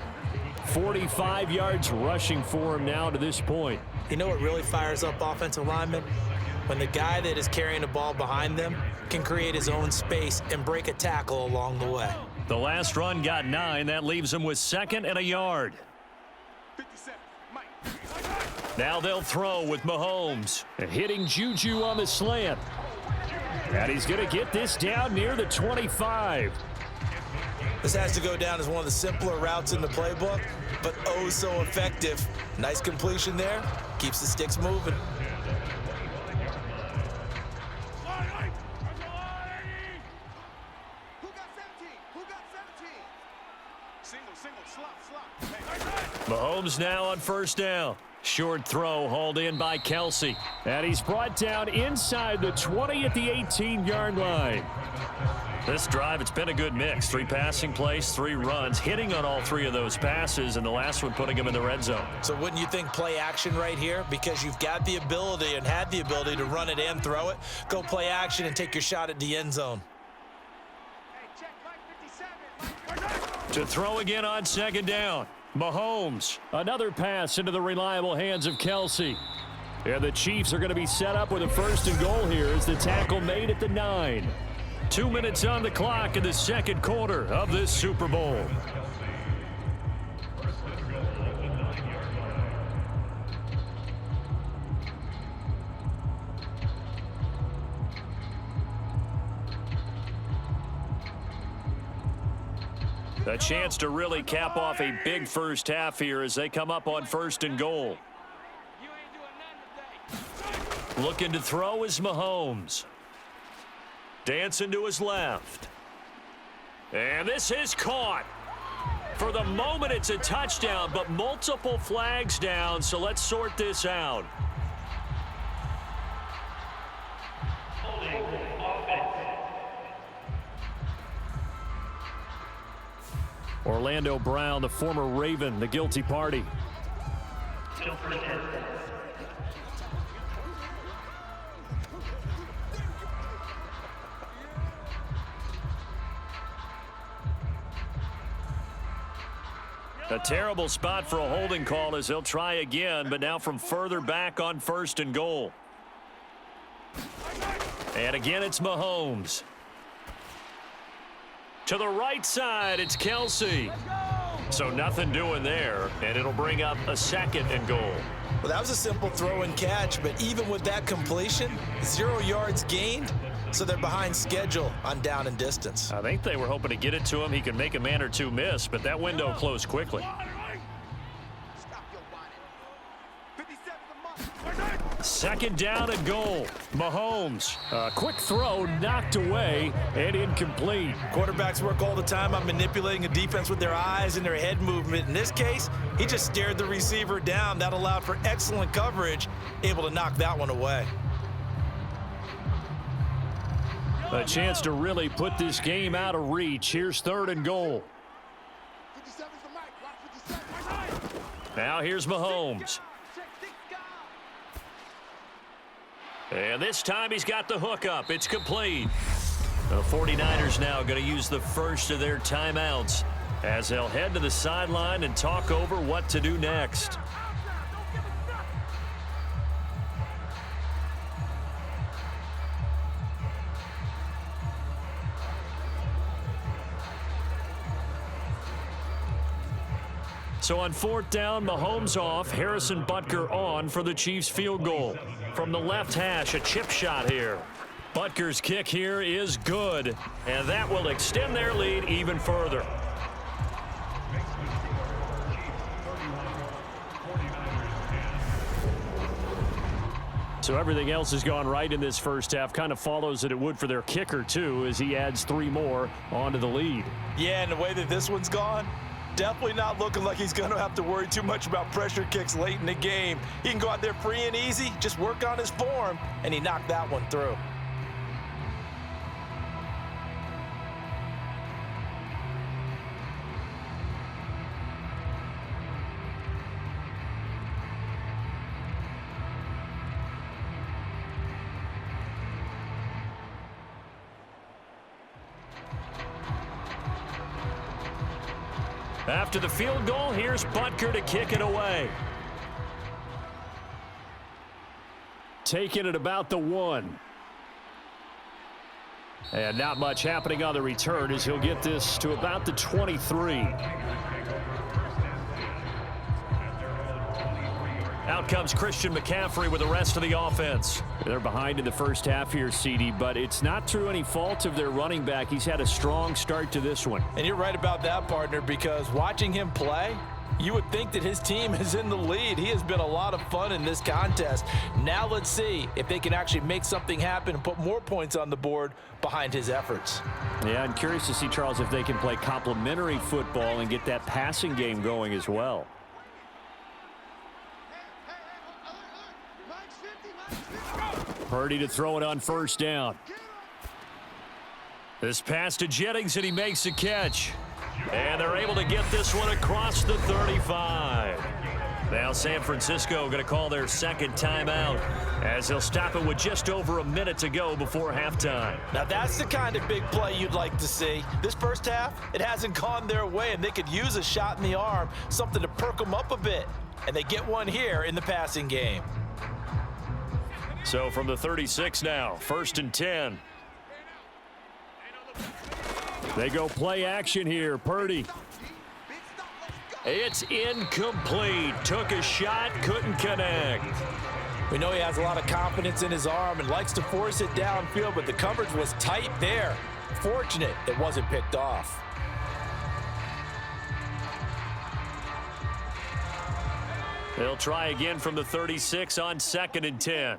45 yards rushing for him now to this point. You know what really fires up offensive linemen? When the guy that is carrying the ball behind them can create his own space and break a tackle along the way. The last run got 9. That leaves him with 2nd and a yard. 57, Mike. Now they'll throw with Mahomes. And hitting Juju on the slant. And he's going to get this down near the 25. This has to go down as one of the simpler routes in the playbook, but oh so effective. Nice completion there. Keeps the sticks moving. Mahomes now on 1st down. Short throw hauled in by Kelsey. And he's brought down inside the 20 at the 18-yard line. This drive, it's been a good mix. 3 passing plays, 3 runs, hitting on all 3 of those passes, and the last one putting him in the red zone. So wouldn't you think play action right here? Because you've got the ability and had the ability to run it and throw it. Go play action and take your shot at the end zone. To throw again on 2nd down. Mahomes, another pass into the reliable hands of Kelsey. And the Chiefs are going to be set up with a 1st and goal here as the tackle made at the 9. 2 minutes on the clock in the 2nd quarter of this Super Bowl. A chance to really cap off a big 1st half here as they come up on 1st and goal. Looking to throw is Mahomes. Dancing to his left. And this is caught. For the moment, it's a touchdown, but multiple flags down, so let's sort this out. Orlando Brown, the former Raven, the guilty party. A terrible spot for a holding call as they'll try again, but now from further back on 1st and goal. And again, it's Mahomes. To the right side, it's Kelsey. So nothing doing there, and it'll bring up a 2nd and goal. Well, that was a simple throw and catch, but even with that completion, 0 yards gained, so they're behind schedule on down and distance. I think they were hoping to get it to him. He could make a man or two miss, but that window closed quickly. Stop your whining. 57 the month. Second down and goal. Mahomes. A quick throw knocked away and incomplete. Quarterbacks work all the time on manipulating a defense with their eyes and their head movement. In this case, he just stared the receiver down. That allowed for excellent coverage, able to knock that one away. A chance to really put this game out of reach. Here's third and goal. 57's the mic. Watch 57. Now here's Mahomes. And this time he's got the hook up. It's complete. The 49ers now going to use the first of their timeouts as they'll head to the sideline and talk over what to do next. So on fourth down, Mahomes off, Harrison Butker on for the Chiefs field goal. From the left hash, a chip shot here. Butker's kick here is good, and that will extend their lead even further. So everything else has gone right in this first half. Kind of follows that it would for their kicker, too, as he adds 3 more onto the lead. Yeah, and the way that this one's gone, definitely not looking like he's going to have to worry too much about pressure kicks late in the game. He can go out there free and easy, just work on his form, and he knocked that one through. After the field goal, here's Butker to kick it away. Taking it about the 1. And not much happening on the return as he'll get this to about the 23. Out comes Christian McCaffrey with the rest of the offense. They're behind in the first half here, CD, but it's not through any fault of their running back. He's had a strong start to this one. And you're right about that, partner, because watching him play, you would think that his team is in the lead. He has been a lot of fun in this contest. Now let's see if they can actually make something happen and put more points on the board behind his efforts. Yeah, I'm curious to see, Charles, if they can play complementary football and get that passing game going as well. Purdy to throw it on first down. This pass to Jennings, and he makes a catch. And they're able to get this one across the 35. Now San Francisco going to call their second timeout as they'll stop it with just over a minute to go before halftime. Now that's the kind of big play you'd like to see. This first half, it hasn't gone their way, and they could use a shot in the arm, something to perk them up a bit. And they get one here in the passing game. So from the 36 now, first and 10. They go play action here. Purdy. It's incomplete. Took a shot, couldn't connect. We know he has a lot of confidence in his arm and likes to force it downfield, but the coverage was tight there. Fortunate it wasn't picked off. They'll try again from the 36 on second and 10.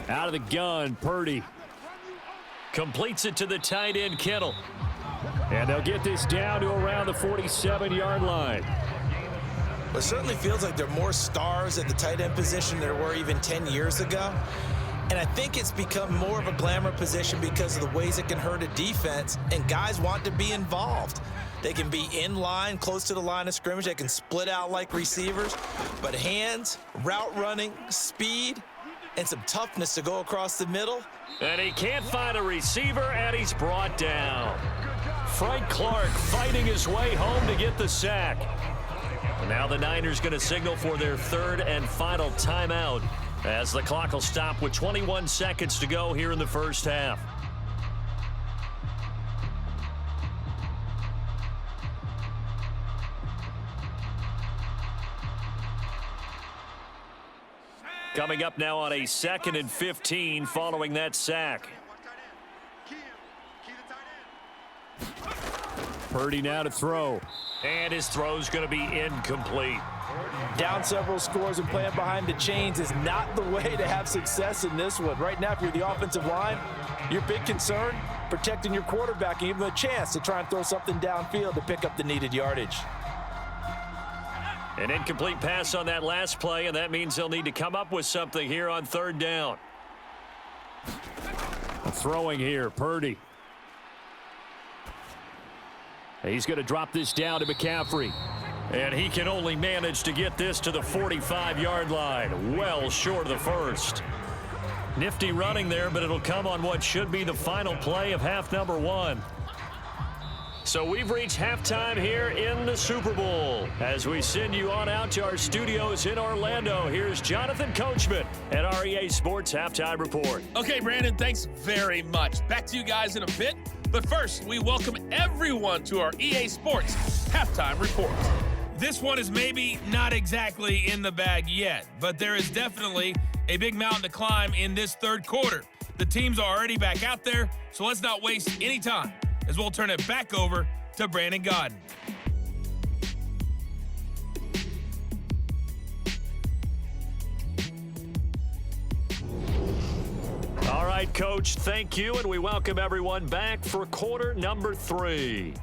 Out of the gun, Purdy. Completes it to the tight end, Kittle. And they'll get this down to around the 47-yard line. It certainly feels like there are more stars at the tight end position than there were even 10 years ago. And I think it's become more of a glamour position because of the ways it can hurt a defense, and guys want to be involved. They can be in line, close to the line of scrimmage. They can split out like receivers. But hands, route running, speed, and some toughness to go across the middle. And he can't find a receiver, and he's brought down. Frank Clark fighting his way home to get the sack. And now the Niners going to signal for their third and final timeout as the clock will stop with 21 seconds to go here in the first half. Coming up now on a 2nd and 15 following that sack. Purdy now to throw. And his throw's going to be incomplete. Down several scores and playing behind the chains is not the way to have success in this one. Right now, if you're the offensive line, your big concern, protecting your quarterback and give him a chance to try and throw something downfield to pick up the needed yardage. An incomplete pass on that last play, and that means they'll need to come up with something here on third down. Throwing here, Purdy. He's going to drop this down to McCaffrey. And he can only manage to get this to the 45-yard line, well short of the first. Nifty running there, but it'll come on what should be the final play of half number one. So we've reached halftime here in the Super Bowl. As we send you on out to our studios in Orlando, here's Jonathan Coachman at our EA Sports Halftime Report. Okay, Brandon, thanks very much. Back to you guys in a bit. But first, we welcome everyone to our EA Sports Halftime Report. This one is maybe not exactly in the bag yet, but there is definitely a big mountain to climb in this third quarter. The teams are already back out there, so let's not waste any time as we'll turn it back over to Brandon Godden. All right, Coach, thank you, and we welcome everyone back for quarter number 3.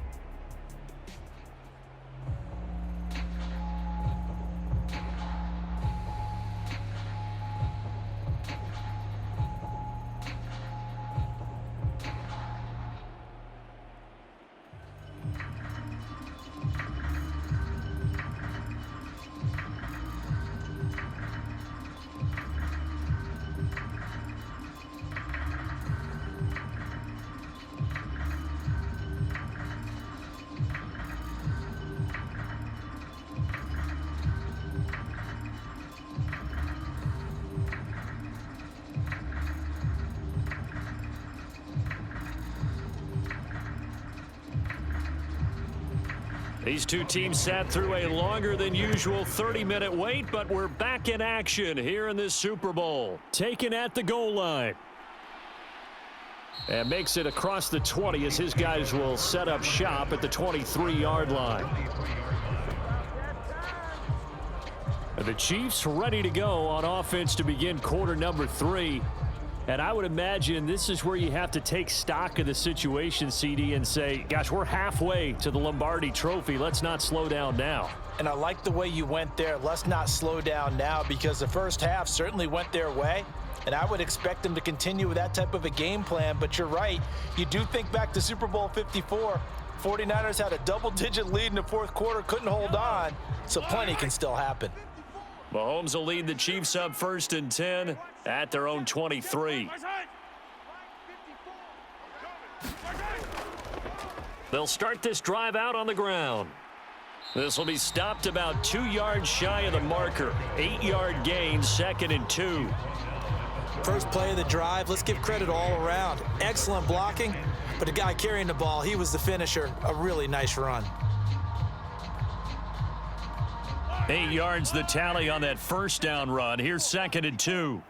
These two teams sat through a longer than usual 30-minute wait, but we're back in action here in this Super Bowl. Taken at the goal line. And makes it across the 20 as his guys will set up shop at the 23-yard line. The Chiefs ready to go on offense to begin quarter number 3. And I would imagine this is where you have to take stock of the situation, CD, and say, gosh, we're halfway to the Lombardi Trophy. Let's not slow down now. And I like the way you went there. Let's not slow down now, because the first half certainly went their way. And I would expect them to continue with that type of a game plan. But you're right. You do think back to Super Bowl 54. 49ers had a double-digit lead in the fourth quarter, couldn't hold on. So plenty can still happen. Mahomes will lead the Chiefs up 1st and 10 at their own 23. They'll start this drive out on the ground. This will be stopped about 2 yards shy of the marker. 8-yard gain, 2nd and 2. First play of the drive, let's give credit all around. Excellent blocking, but the guy carrying the ball, he was the finisher. A really nice run. 8 yards the tally on that first down run. Here's 2nd and 2.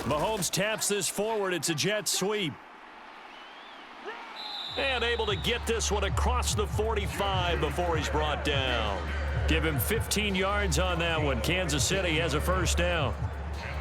Mahomes taps this forward. It's a jet sweep. And able to get this one across the 45 before he's brought down. Give him 15 yards on that one. Kansas City has a first down.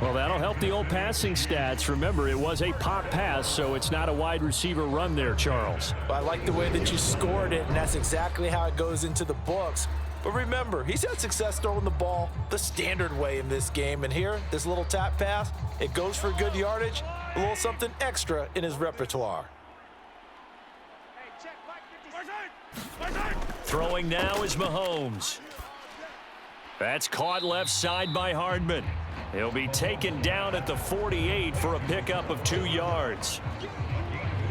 Well, that'll help the old passing stats. Remember, it was a pop pass, so it's not a wide receiver run there, Charles. I like the way that you scored it, and that's exactly how it goes into the books. But remember, he's had success throwing the ball the standard way in this game. And here, this little tap pass, it goes for good yardage, a little something extra in his repertoire. Throwing now is Mahomes. That's caught left side by Hardman. He'll be taken down at the 48 for a pickup of 2 yards.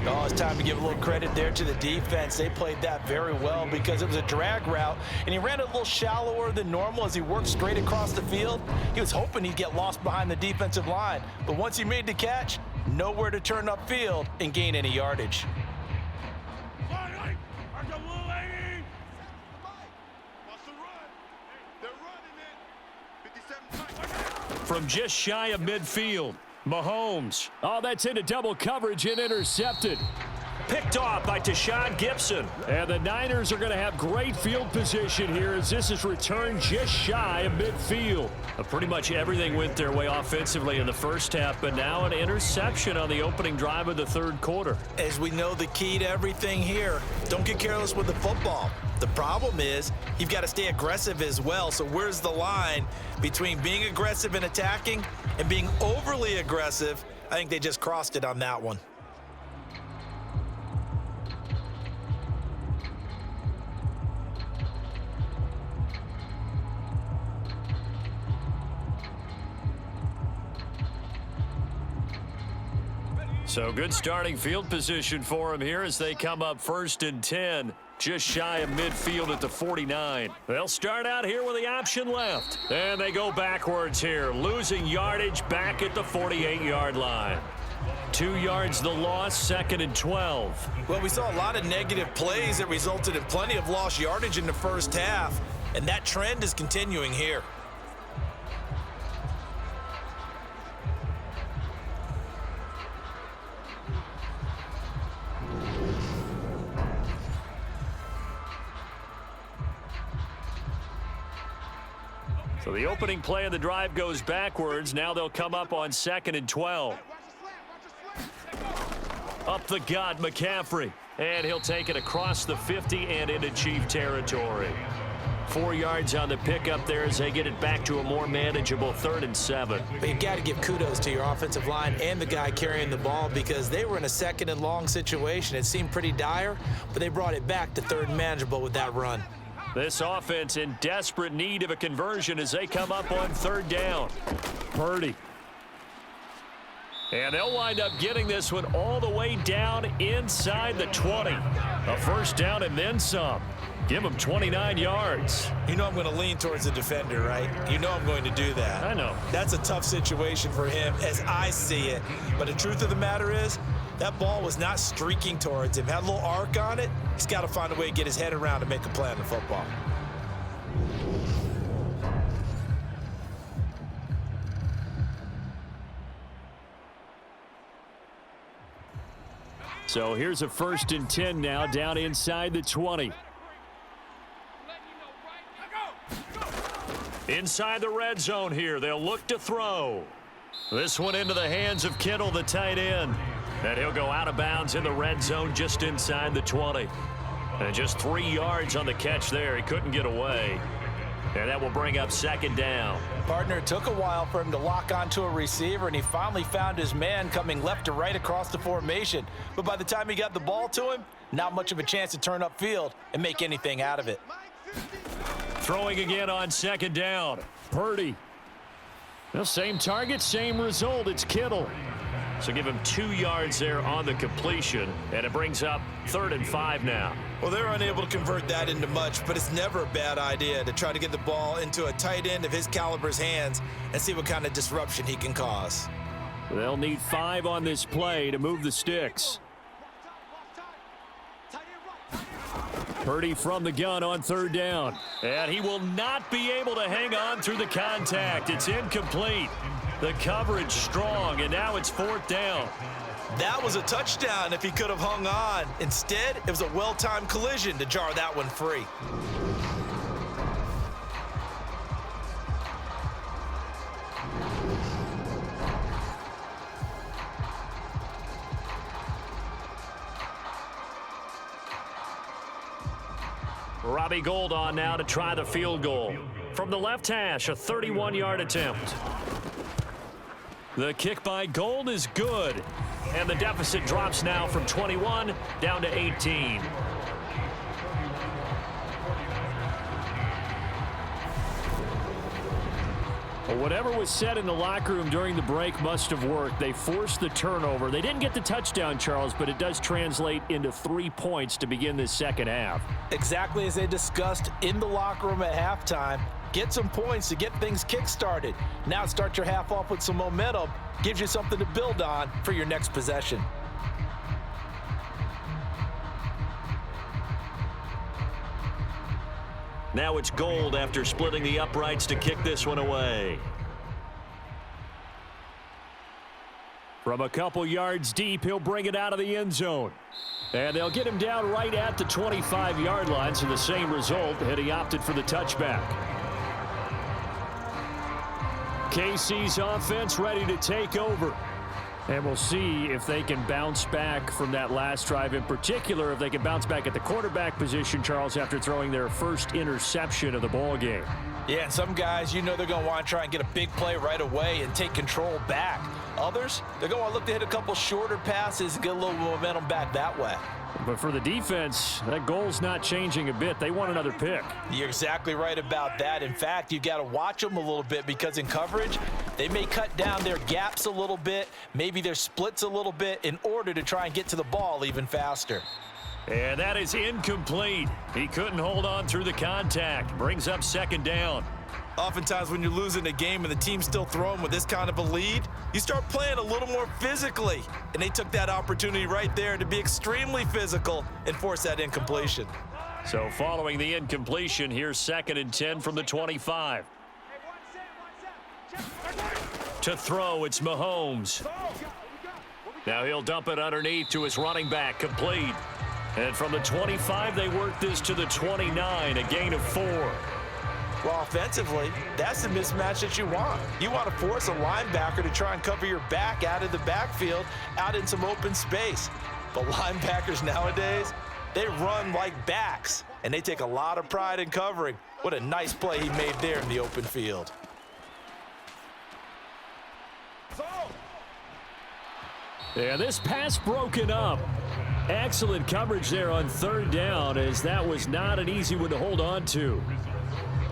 Oh, it's time to give a little credit there to the defense. They played that very well because it was a drag route, and he ran it a little shallower than normal as he worked straight across the field. He was hoping he'd get lost behind the defensive line, but once he made the catch, nowhere to turn upfield and gain any yardage. From just shy of midfield, Mahomes. Oh, that's into double coverage and intercepted. Picked off by Tashawn Gibson. And the Niners are going to have great field position here as this is returned just shy of midfield. Pretty much everything went their way offensively in the first half, but now an interception on the opening drive of the third quarter. As we know, the key to everything here, don't get careless with the football. The problem is you've got to stay aggressive as well. So where's the line between being aggressive and attacking and being overly aggressive? I think they just crossed it on that one. So good starting field position for them here as they come up 1st and 10, just shy of midfield at the 49. They'll start out here with the option left. And they go backwards here, losing yardage back at the 48-yard line. 2 yards the loss, 2nd and 12. Well, we saw a lot of negative plays that resulted in plenty of lost yardage in the first half, and that trend is continuing here. So the opening play of the drive goes backwards. Now they'll come up on 2nd and 12. Up the gut, McCaffrey. And he'll take it across the 50 and into Chief territory. 4 yards on the pickup there as they get it back to a more manageable 3rd and 7. But you got to give kudos to your offensive line and the guy carrying the ball because they were in a 2nd and long situation. It seemed pretty dire, but they brought it back to 3rd and manageable with that run. This offense in desperate need of a conversion as they come up on 3rd down. Purdy. And they'll wind up getting this one all the way down inside the 20. A 1st down and then some. Give them 29 yards. You know I'm going to lean towards the defender, right? You know I'm going to do that. I know. That's a tough situation for him as I see it. But the truth of the matter is, that ball was not streaking towards him. Had a little arc on it. He's got to find a way to get his head around and make a play on the football. So here's a 1st and 10 now down inside the 20. Inside the red zone here. They'll look to throw. This one into the hands of Kittle, the tight end. And he'll go out of bounds in the red zone just inside the 20. And just 3 yards on the catch there. He couldn't get away. And that will bring up 2nd down. Partner, it took a while for him to lock onto a receiver, and he finally found his man coming left to right across the formation. But by the time he got the ball to him, not much of a chance to turn upfield and make anything out of it. Throwing again on 2nd down. Purdy. Well, same target, same result. It's Kittle. So give him 2 yards there on the completion, and it brings up 3rd and 5 now. Well, they're unable to convert that into much, but it's never a bad idea to try to get the ball into a tight end of his caliber's hands and see what kind of disruption he can cause. They'll need 5 on this play to move the sticks. Purdy from the gun on 3rd down. And he will not be able to hang on through the contact. It's incomplete. The coverage strong, and now it's 4th down. That was a touchdown if he could have hung on. Instead, it was a well-timed collision to jar that one free. Robbie Gould on now to try the field goal. From the left hash, a 31-yard attempt. The kick by Gould is good. And the deficit drops now from 21 down to 18. Well, whatever was said in the locker room during the break must have worked. They forced the turnover. They didn't get the touchdown, Charles, but it does translate into 3 points to begin this second half. Exactly as they discussed in the locker room at halftime. Get some points to get things kick-started. Now start your half off with some momentum. Gives you something to build on for your next possession. Now it's Gould after splitting the uprights to kick this one away. From a couple yards deep, he'll bring it out of the end zone. And they'll get him down right at the 25-yard line, so the same result, and he opted for the touchback. KC's offense ready to take over. And we'll see if they can bounce back from that last drive, in particular if they can bounce back at the quarterback position, Charles, after throwing their first interception of the ball game. Yeah, and some guys, they're going to want to try and get a big play right away and take control back. Others, they're going to look to hit a couple shorter passes and get a little momentum back that way. But for the defense, that goal's not changing a bit. They want another pick. You're exactly right about that. In fact, you've got to watch them a little bit because in coverage, they may cut down their gaps a little bit, maybe their splits a little bit in order to try and get to the ball even faster. And that is incomplete. He couldn't hold on through the contact. Brings up second down. Oftentimes when you're losing a game and the team's still throwing with this kind of a lead, you start playing a little more physically. And they took that opportunity right there to be extremely physical and force that incompletion. So following the incompletion, here's 2nd and 10 from the 25. To throw, it's Mahomes. Now he'll dump it underneath to his running back, complete. And from the 25, they work this to the 29, a gain of 4. Well, offensively, that's the mismatch that you want. You want to force a linebacker to try and cover your back out of the backfield, out in some open space. But linebackers nowadays, they run like backs, and they take a lot of pride in covering. What a nice play he made there in the open field. Yeah, this pass broken up. Excellent coverage there on 3rd down, as that was not an easy one to hold on to.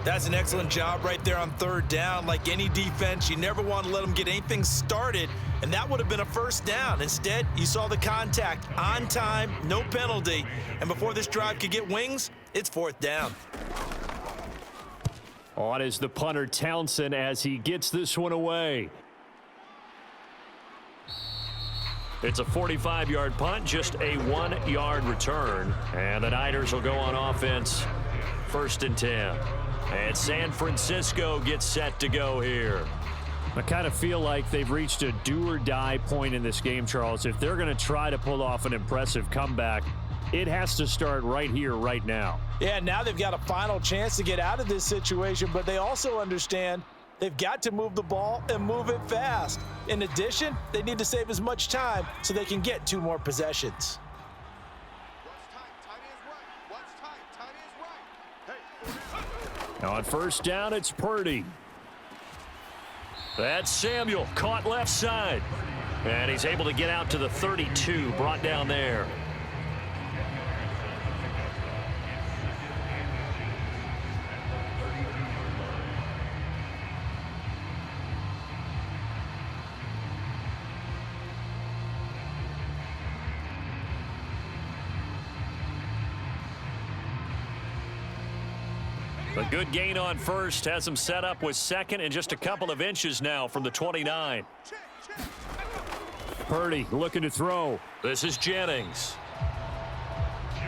That's an excellent job right there on 3rd down. Like any defense, you never want to let them get anything started, and that would have been a 1st down. Instead, you saw the contact on time, no penalty, and before this drive could get wings, it's 4th down. On is the punter Townsend as he gets this one away. It's a 45-yard punt, just a 1-yard return, and the Niners will go on offense, 1st and 10. And Sanfrisisco gets set to go here. I kind of feel like they've reached a do-or-die point in this game, Charles. If they're going to try to pull off an impressive comeback, it has to start right here, right now. Yeah, now they've got a final chance to get out of this situation, but they also understand they've got to move the ball and move it fast. In addition, they need to save as much time so they can get 2 more possessions. On 1st down, it's Purdy. That's Samuel, caught left side. And he's able to get out to the 32, brought down there. A good gain on 1st, has him set up with 2nd and just a couple of inches now from the 29. Purdy looking to throw. This is Jennings.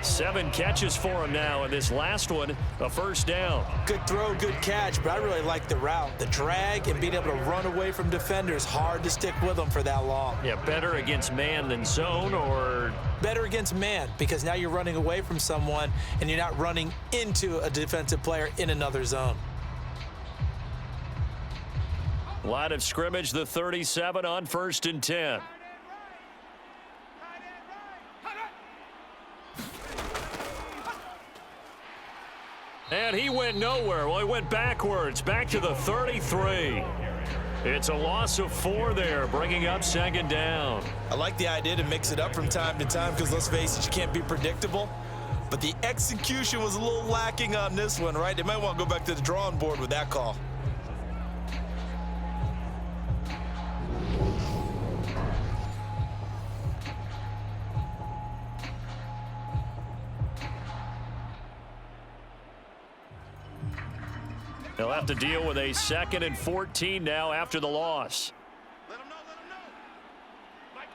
7 catches for him now, and this last one, a 1st down. Good throw, good catch, but I really like the route. The drag and being able to run away from defenders, hard to stick with them for that long. Yeah, better against man than zone, or? Better against man, because now you're running away from someone and you're not running into a defensive player in another zone. Line of scrimmage, the 37 on 1st and 10. And he went nowhere. Well, he went backwards, back to the 33. It's a loss of 4 there, bringing up 2nd down. I like the idea to mix it up from time to time because, let's face it, you can't be predictable. But the execution was a little lacking on this one, right? They might want to go back to the drawing board with that call. They'll have to deal with a 2nd and 14 now after the loss. Let him know. Like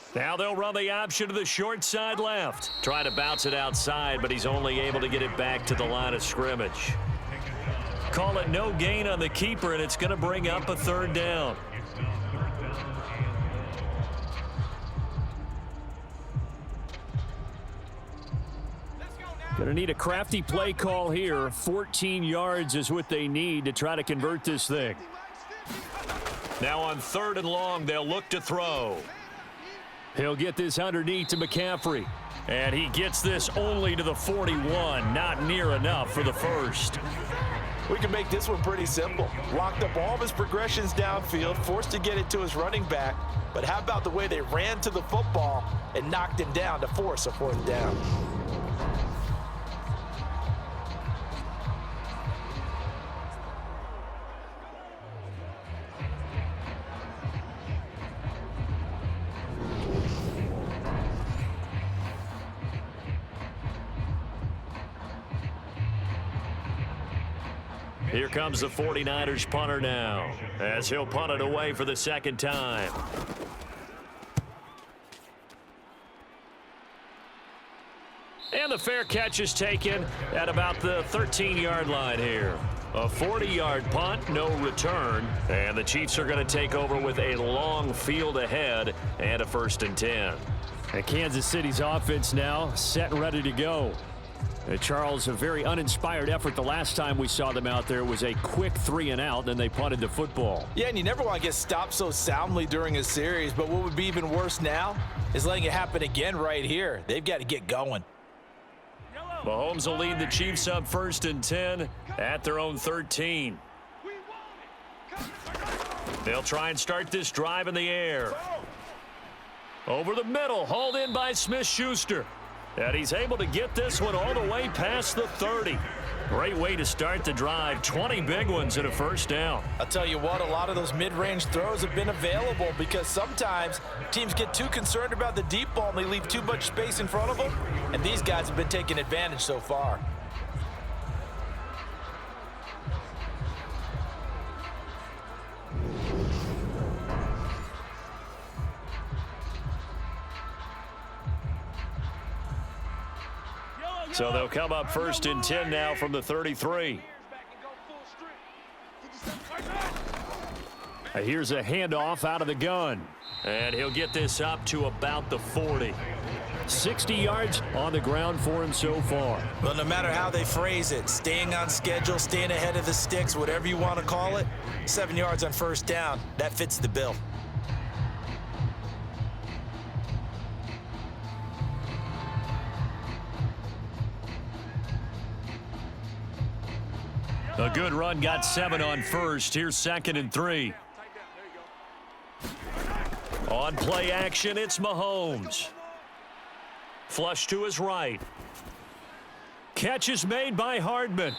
50. Now they'll run the option to the short side left. Trying to bounce it outside, but he's only able to get it back to the line of scrimmage. Call it no gain on the keeper, and it's going to bring up a 3rd down. Going to need a crafty play call here. 14 yards is what they need to try to convert this thing. Now on 3rd and long, they'll look to throw. He'll get this underneath to McCaffrey. And he gets this only to the 41. Not near enough for the first. We can make this one pretty simple. Locked up all of his progressions downfield, forced to get it to his running back. But how about the way they ran to the football and knocked him down to force a 4th down? Here comes the 49ers punter now, as he'll punt it away for the 2nd time. And the fair catch is taken at about the 13-yard line here. A 40-yard punt, no return, and the Chiefs are going to take over with a long field ahead and a 1st and 10. And Kansas City's offense now set and ready to go. Charles, a very uninspired effort the last time we saw them out there. Was a quick 3 and out, then they punted the football. Yeah, and you never want to get stopped so soundly during a series, but what would be even worse now is letting it happen again right here. They've got to get going. Mahomes will lead the Chiefs up 1st and 10 at their own 13. They'll try and start this drive in the air. Over the middle, hauled in by Smith-Schuster. And he's able to get this one all the way past the 30. Great way to start the drive. 20 big ones and a 1st down. I'll tell you what, a lot of those mid-range throws have been available because sometimes teams get too concerned about the deep ball and they leave too much space in front of them. And these guys have been taking advantage so far. So they'll come up 1st and 10 now from the 33. Here's a handoff out of the gun. And he'll get this up to about the 40. 60 yards on the ground for him so far. Well, no matter how they phrase it, staying on schedule, staying ahead of the sticks, whatever you want to call it, 7 yards on 1st down, that fits the bill. A good run, got 7 on 1st. Here's 2nd and 3. On play action, it's Mahomes. Flush to his right. Catch is made by Hardman.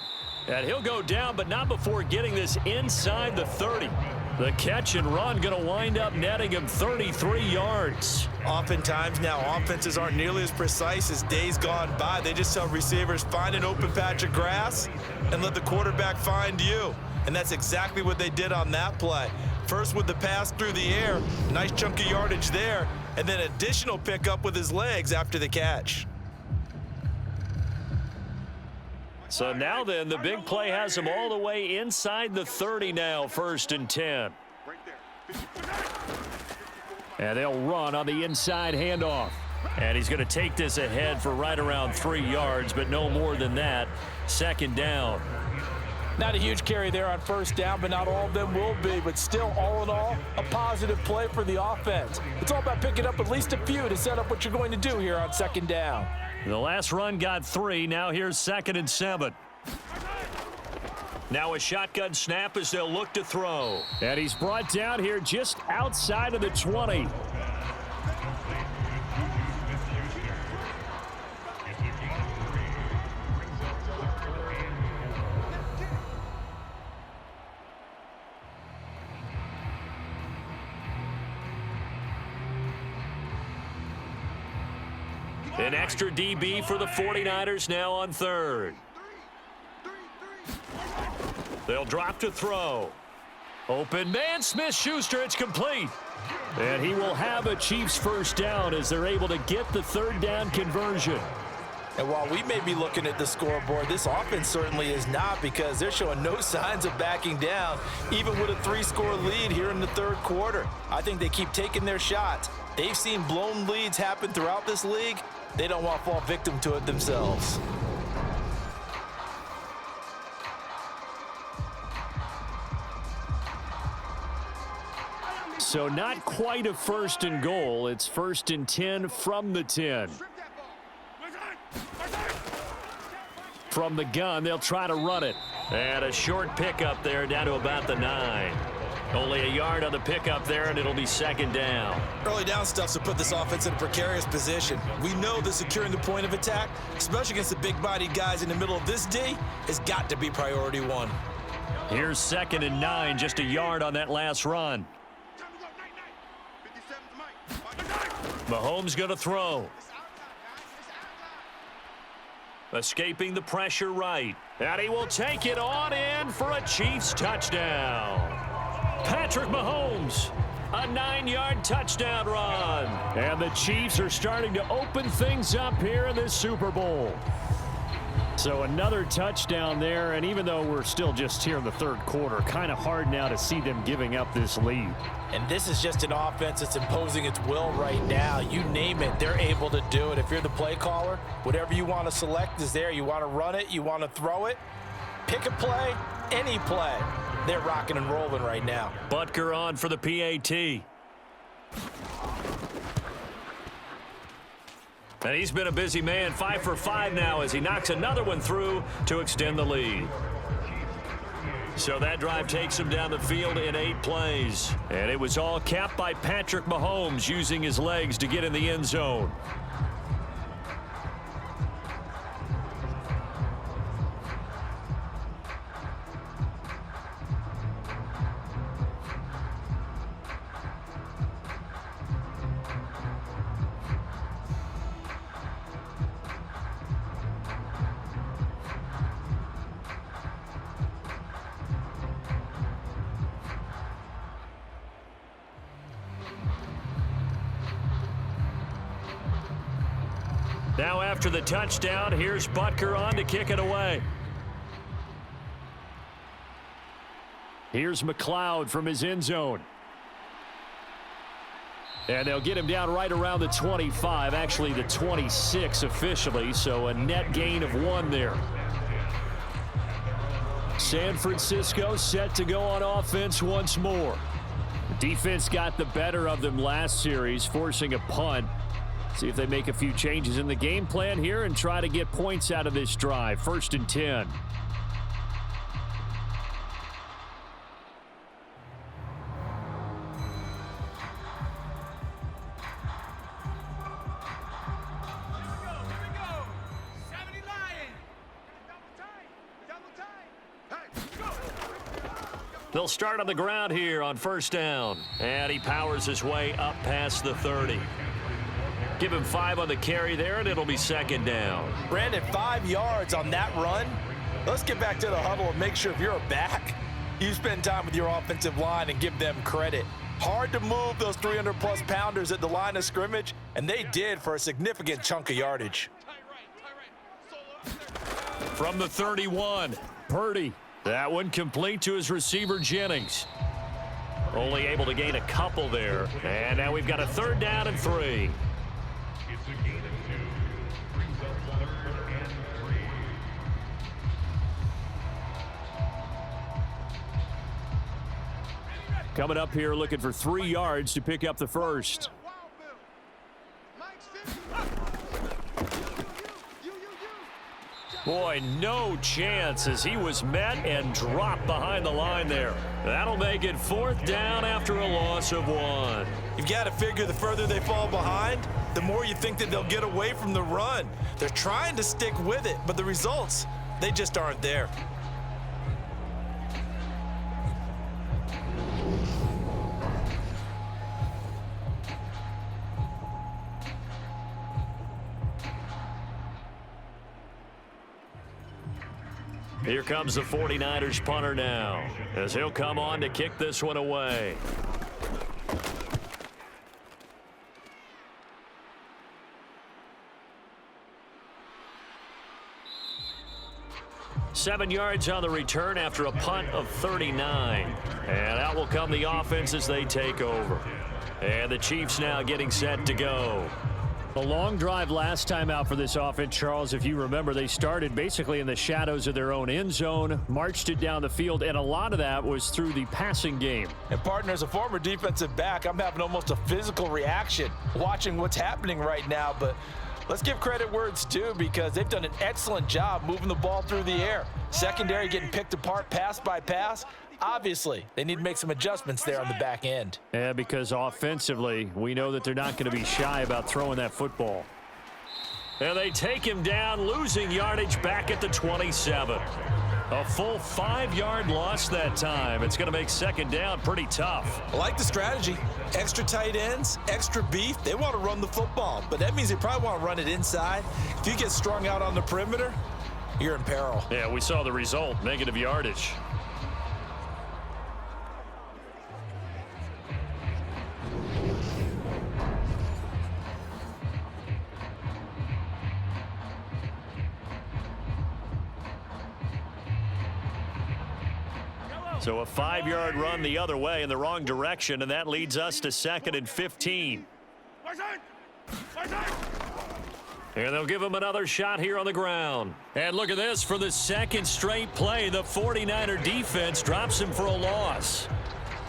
And he'll go down, but not before getting this inside the 30. The catch and run going to wind up netting him 33 yards. Oftentimes now offenses aren't nearly as precise as days gone by. They just tell receivers, find an open patch of grass and let the quarterback find you. And that's exactly what they did on that play. First with the pass through the air, nice chunk of yardage there, and then additional pickup with his legs after the catch. So now then, the big play has him all the way inside the 30 now, 1st and 10. And they'll run on the inside handoff. And he's going to take this ahead for right around 3 yards, but no more than that. 2nd down. Not a huge carry there on 1st down, but not all of them will be. But still, all in all, a positive play for the offense. It's all about picking up at least a few to set up what you're going to do here on 2nd down. The last run got 3. Now here's 2nd and 7. Now a shotgun snap as they'll look to throw. And he's brought down here just outside of the 20. An extra DB for the 49ers now on 3rd. They'll drop to throw. Open man, Smith-Schuster, it's complete. And he will have a Chiefs 1st down as they're able to get the 3rd down conversion. And while we may be looking at the scoreboard, this offense certainly is not, because they're showing no signs of backing down, even with a 3-score lead here in the 3rd quarter. I think they keep taking their shots. They've seen blown leads happen throughout this league. They don't want to fall victim to it themselves. So not quite a 1st and goal. It's 1st and 10 from the 10. From the gun, they'll try to run it. And a short pickup there down to about the 9. Only a yard on the pickup there, and it'll be 2nd down. Early down stuffs will put this offense in a precarious position. We know that securing the point of attack, especially against the big-bodied guys in the middle of this D, has got to be priority 1. Here's 2nd and 9, just a yard on that last run. Mahomes going to throw. Escaping the pressure right. And he will take it on in for a Chiefs touchdown. Patrick Mahomes, a 9-yard touchdown run. And the Chiefs are starting to open things up here in this Super Bowl. So another touchdown there, and even though we're still just here in the 3rd quarter, kind of hard now to see them giving up this lead. And this is just an offense that's imposing its will right now. You name it, they're able to do it. If you're the play caller, whatever you want to select is there. You want to run it, you want to throw it, pick a play, any play. They're rocking and rolling right now. Butker on for the PAT. And he's been a busy man, 5 for 5 now as he knocks another one through to extend the lead. So that drive takes him down the field in 8 plays. And it was all capped by Patrick Mahomes using his legs to get in the end zone. Now after the touchdown, here's Butker on to kick it away. Here's McLeod from his end zone. And they'll get him down right around the 25, actually the 26 officially, so a net gain of 1 there. San Francisco set to go on offense once more. The defense got the better of them last series, forcing a punt. See if they make a few changes in the game plan here and try to get points out of this drive. 1st and 10. They'll start on the ground here on 1st down. And he powers his way up past the 30. Give him 5 on the carry there, and it'll be 2nd down. Brandon, 5 yards on that run. Let's get back to the huddle and make sure if you're a back, you spend time with your offensive line and give them credit. Hard to move those 300-plus pounders at the line of scrimmage, and they did for a significant chunk of yardage. From the 31, Purdy. That one complete to his receiver, Jennings. Only able to gain a couple there. And now we've got a 3rd down and 3. Coming up here looking for 3 yards to pick up the 1st. Boy, no chance as he was met and dropped behind the line there. That'll make it 4th down after a loss of 1. You've got to figure the further they fall behind, the more you think that they'll get away from the run. They're trying to stick with it, but the results, they just aren't there. Here comes the 49ers punter now, as he'll come on to kick this one away. Seven yards on the return after a punt of 39. And out will come the offense as they take over. And the Chiefs now getting set to go. A long drive last time out for this offense, Charles. If you remember, they started basically in the shadows of their own end zone, marched it down the field, and a lot of that was through the passing game. And partner, as a former defensive back, I'm having almost a physical reaction watching what's happening right now. But let's give credit where it's due, because they've done an excellent job moving the ball through the air. Secondary getting picked apart pass by pass. Obviously, they need to make some adjustments there on the back end. Yeah, because offensively, we know that they're not going to be shy about throwing that football. And they take him down, losing yardage back at the 27. A full 5-yard loss that time. It's going to make second down pretty tough. I like the strategy. Extra tight ends, extra beef. They want to run the football, but that means they probably want to run it inside. If you get strung out on the perimeter, you're in peril. Yeah, we saw the result, negative yardage. So a 5-yard run the other way in the wrong direction, and that leads us to 2nd and 15. And they'll give him another shot here on the ground. And look at this. For the second straight play, the 49er defense drops him for a loss.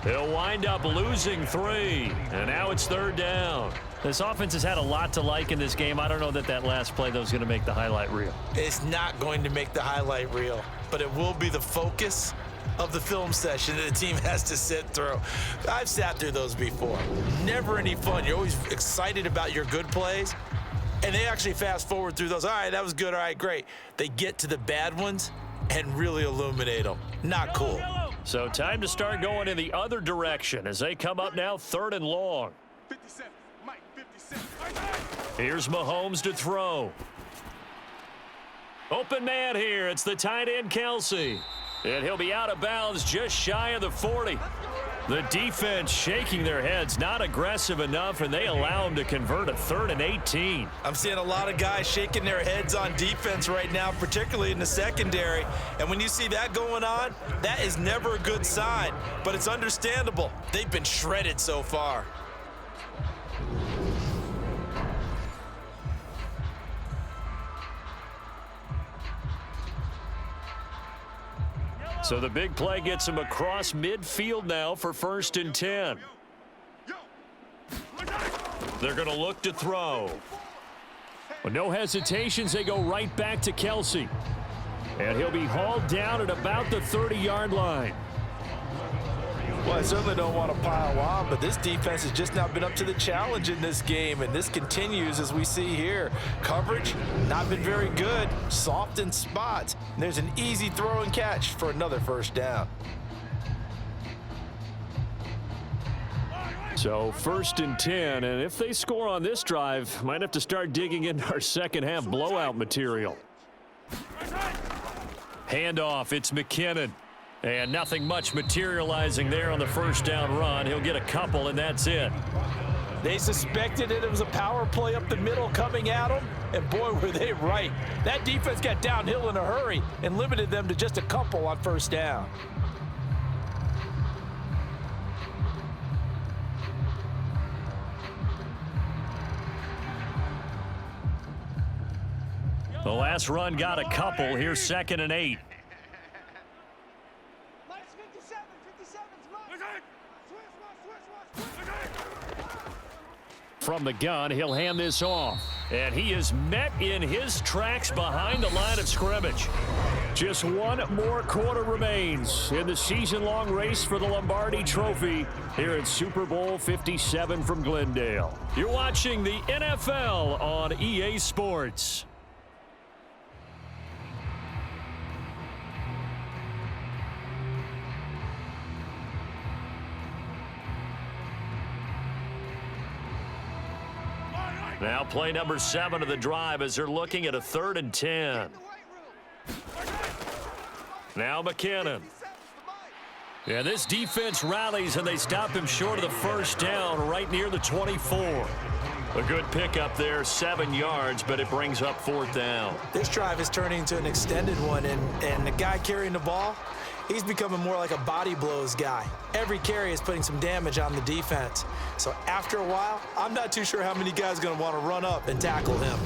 They'll wind up losing 3. And now it's 3rd down. This offense has had a lot to like in this game. I don't know that that last play, though, is going to make the highlight reel. It's not going to make the highlight reel, but it will be the focus of the film session that the team has to sit through. I've sat through those before. Never any fun. You're always excited about your good plays, and they actually fast forward through those. All right, that was good. All right, great. They get to the bad ones and really illuminate them. Not cool. So time to start going in the other direction as they come up now 3rd and long. 57, Mike, 57. Here's Mahomes to throw. Open man here. It's the tight end, Kelsey. And he'll be out of bounds just shy of the 40. The defense shaking their heads, not aggressive enough, and they allow him to convert a 3rd and 18. I'm seeing a lot of guys shaking their heads on defense right now, particularly in the secondary. And when you see that going on, that is never a good sign, but it's understandable. They've been shredded so far. So the big play gets him across midfield now for 1st and 10. They're going to look to throw. With no hesitations, they go right back to Kelsey. And he'll be hauled down at about the 30-yard line. Well, I certainly don't want to pile on, but this defense has just not been up to the challenge in this game, and this continues as we see here. Coverage, not been very good, soft in spots. And there's an easy throw and catch for another 1st down. So 1st and 10, and if they score on this drive, might have to start digging into our second half blowout material. Handoff, it's McKinnon. And nothing much materializing there on the 1st down run. He'll get a couple, and that's it. They suspected it was a power play up the middle coming at them, and boy, were they right. That defense got downhill in a hurry and limited them to just a couple on 1st down. The last run got a couple. Here's 2nd and 8. From the gun, he'll hand this off. And he is met in his tracks behind the line of scrimmage. Just one more quarter remains in the season-long race for the Lombardi Trophy here at Super Bowl 57 from Glendale. You're watching the NFL on EA Sports. Now play number 7 of the drive as they're looking at a 3rd and 10. Now McKinnon. Yeah, this defense rallies and they stop him short of the 1st down right near the 24. A good pickup there, 7 yards, but it brings up 4th down. This drive is turning into an extended one, and the guy carrying the ball, he's becoming more like a body blows guy. Every carry is putting some damage on the defense. So after a while, I'm not too sure how many guys are going to want to run up and tackle him.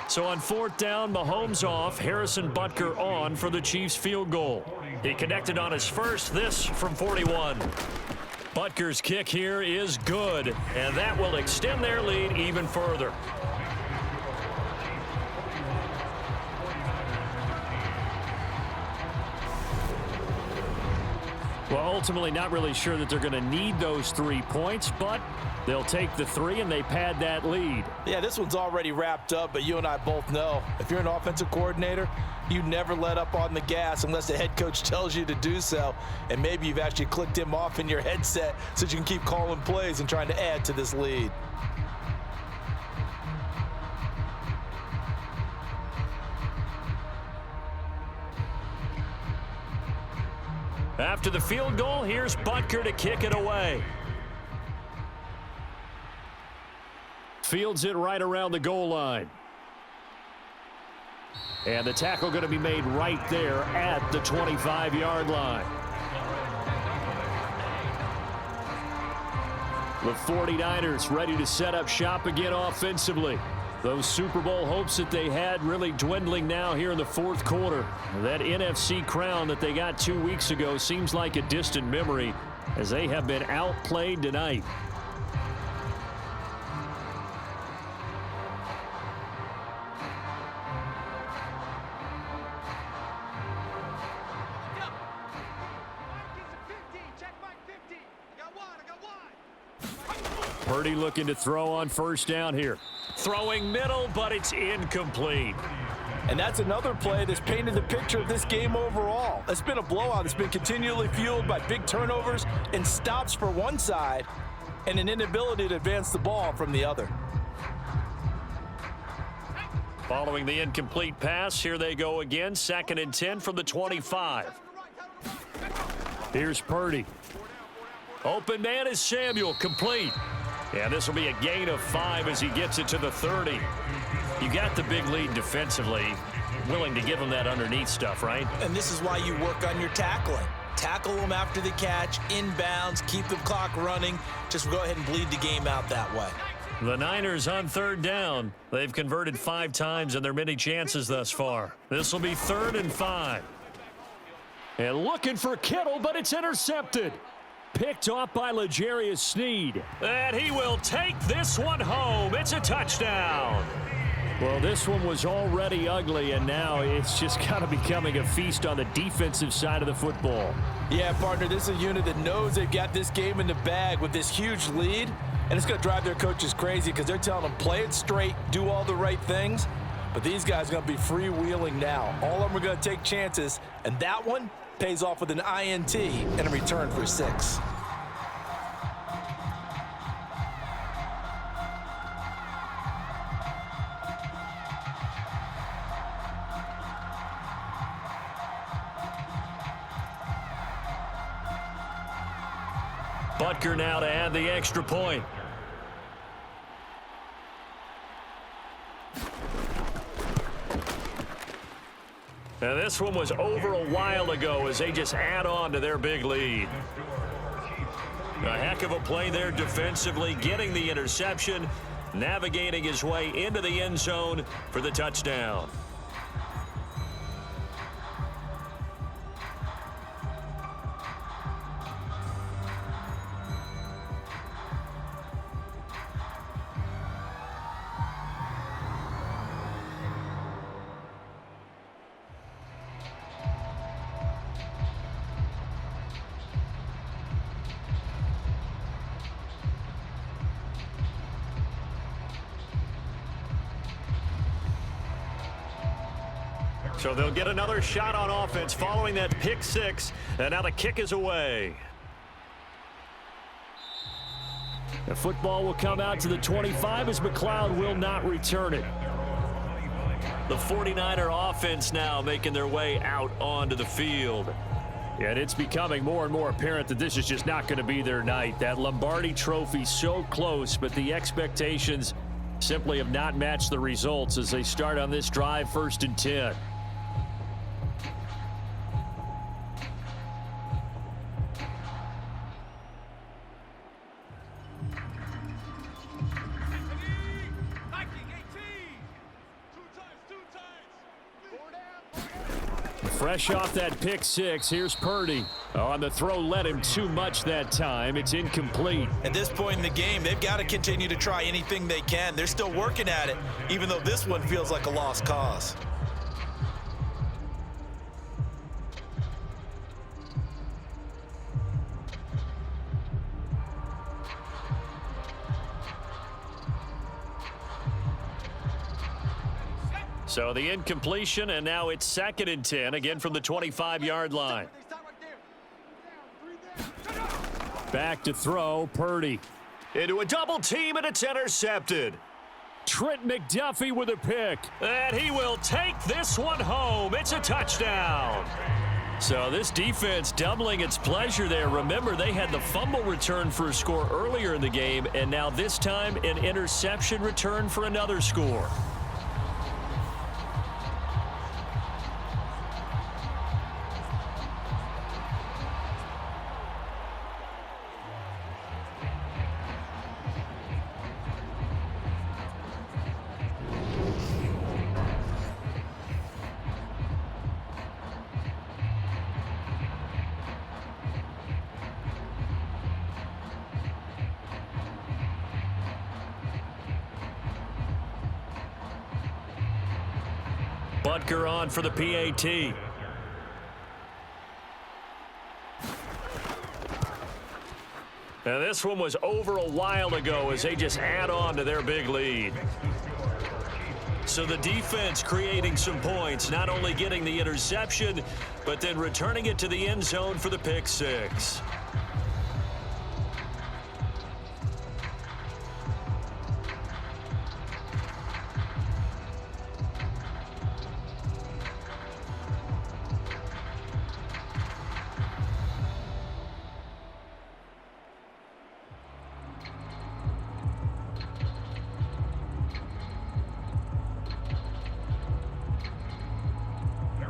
So on 4th down, Mahomes off, Harrison Butker on for the Chiefs field goal. He connected on his first, this from 41. Butker's kick here is good, and that will extend their lead even further. Well, ultimately not really sure that they're going to need those 3 points, but they'll take the 3 and they pad that lead. Yeah, this one's already wrapped up, but you and I both know if you're an offensive coordinator, you never let up on the gas unless the head coach tells you to do so. And maybe you've actually clicked him off in your headset so you can keep calling plays and trying to add to this lead. After the field goal, here's Butker to kick it away. Fields it right around the goal line. And the tackle going to be made right there at the 25-yard line. The 49ers ready to set up shop again offensively. Those Super Bowl hopes that they had really dwindling now here in the 4th quarter. That NFC crown that they got 2 weeks ago seems like a distant memory as they have been outplayed tonight. Purdy looking to throw on 1st down here. Throwing middle, but it's incomplete. And that's another play that's painted the picture of this game overall. It's been a blowout. It's been continually fueled by big turnovers and stops for one side and an inability to advance the ball from the other. Following the incomplete pass, here they go again. 2nd and 10 from the 25. Here's Purdy. Open man is Samuel, complete. And this will be a gain of 5 as he gets it to the 30. You got the big lead defensively, willing to give him that underneath stuff, right? And this is why you work on your tackling. Tackle them after the catch, inbounds, keep the clock running. Just go ahead and bleed the game out that way. The Niners on 3rd down. They've converted 5 times in their many chances thus far. This will be 3rd and 5. And looking for Kittle, but it's intercepted. Picked off by L'Jarius Sneed. And he will take this one home. It's a touchdown. Well, this one was already ugly, and now it's just kind of becoming a feast on the defensive side of the football. Yeah, partner, this is a unit that knows they've got this game in the bag with this huge lead, and it's going to drive their coaches crazy because they're telling them play it straight, do all the right things. But these guys are going to be freewheeling now. All of them are going to take chances, and that one pays off with an INT and a return for 6. Butker now to add the extra point. Now this one was over a while ago as they just add on to their big lead. A heck of a play there defensively, getting the interception, navigating his way into the end zone for the touchdown. So they'll get another shot on offense following that pick 6, and now the kick is away. The football will come out to the 25 as McLeod will not return it. The 49er offense now making their way out onto the field. And it's becoming more and more apparent that this is just not going to be their night. That Lombardi Trophy so close, but the expectations simply have not matched the results as they start on this drive, 1st and 10. Fresh off that pick six, here's Purdy. On the throw, led him too much that time. It's incomplete. At this point in the game, they've got to continue to try anything they can. They're still working at it, even though this one feels like a lost cause. So the incompletion, and now it's 2nd and 10, again from the 25-yard line. Back to throw, Purdy. Into a double team, and it's intercepted. Trent McDuffie with a pick, and he will take this one home. It's a touchdown. So this defense doubling its pleasure there. Remember, they had the fumble return for a score earlier in the game, and now this time an interception return for another score. Butker on for the PAT. Now this one was over a while ago as they just add on to their big lead. So the defense creating some points, not only getting the interception, but then returning it to the end zone for the pick six.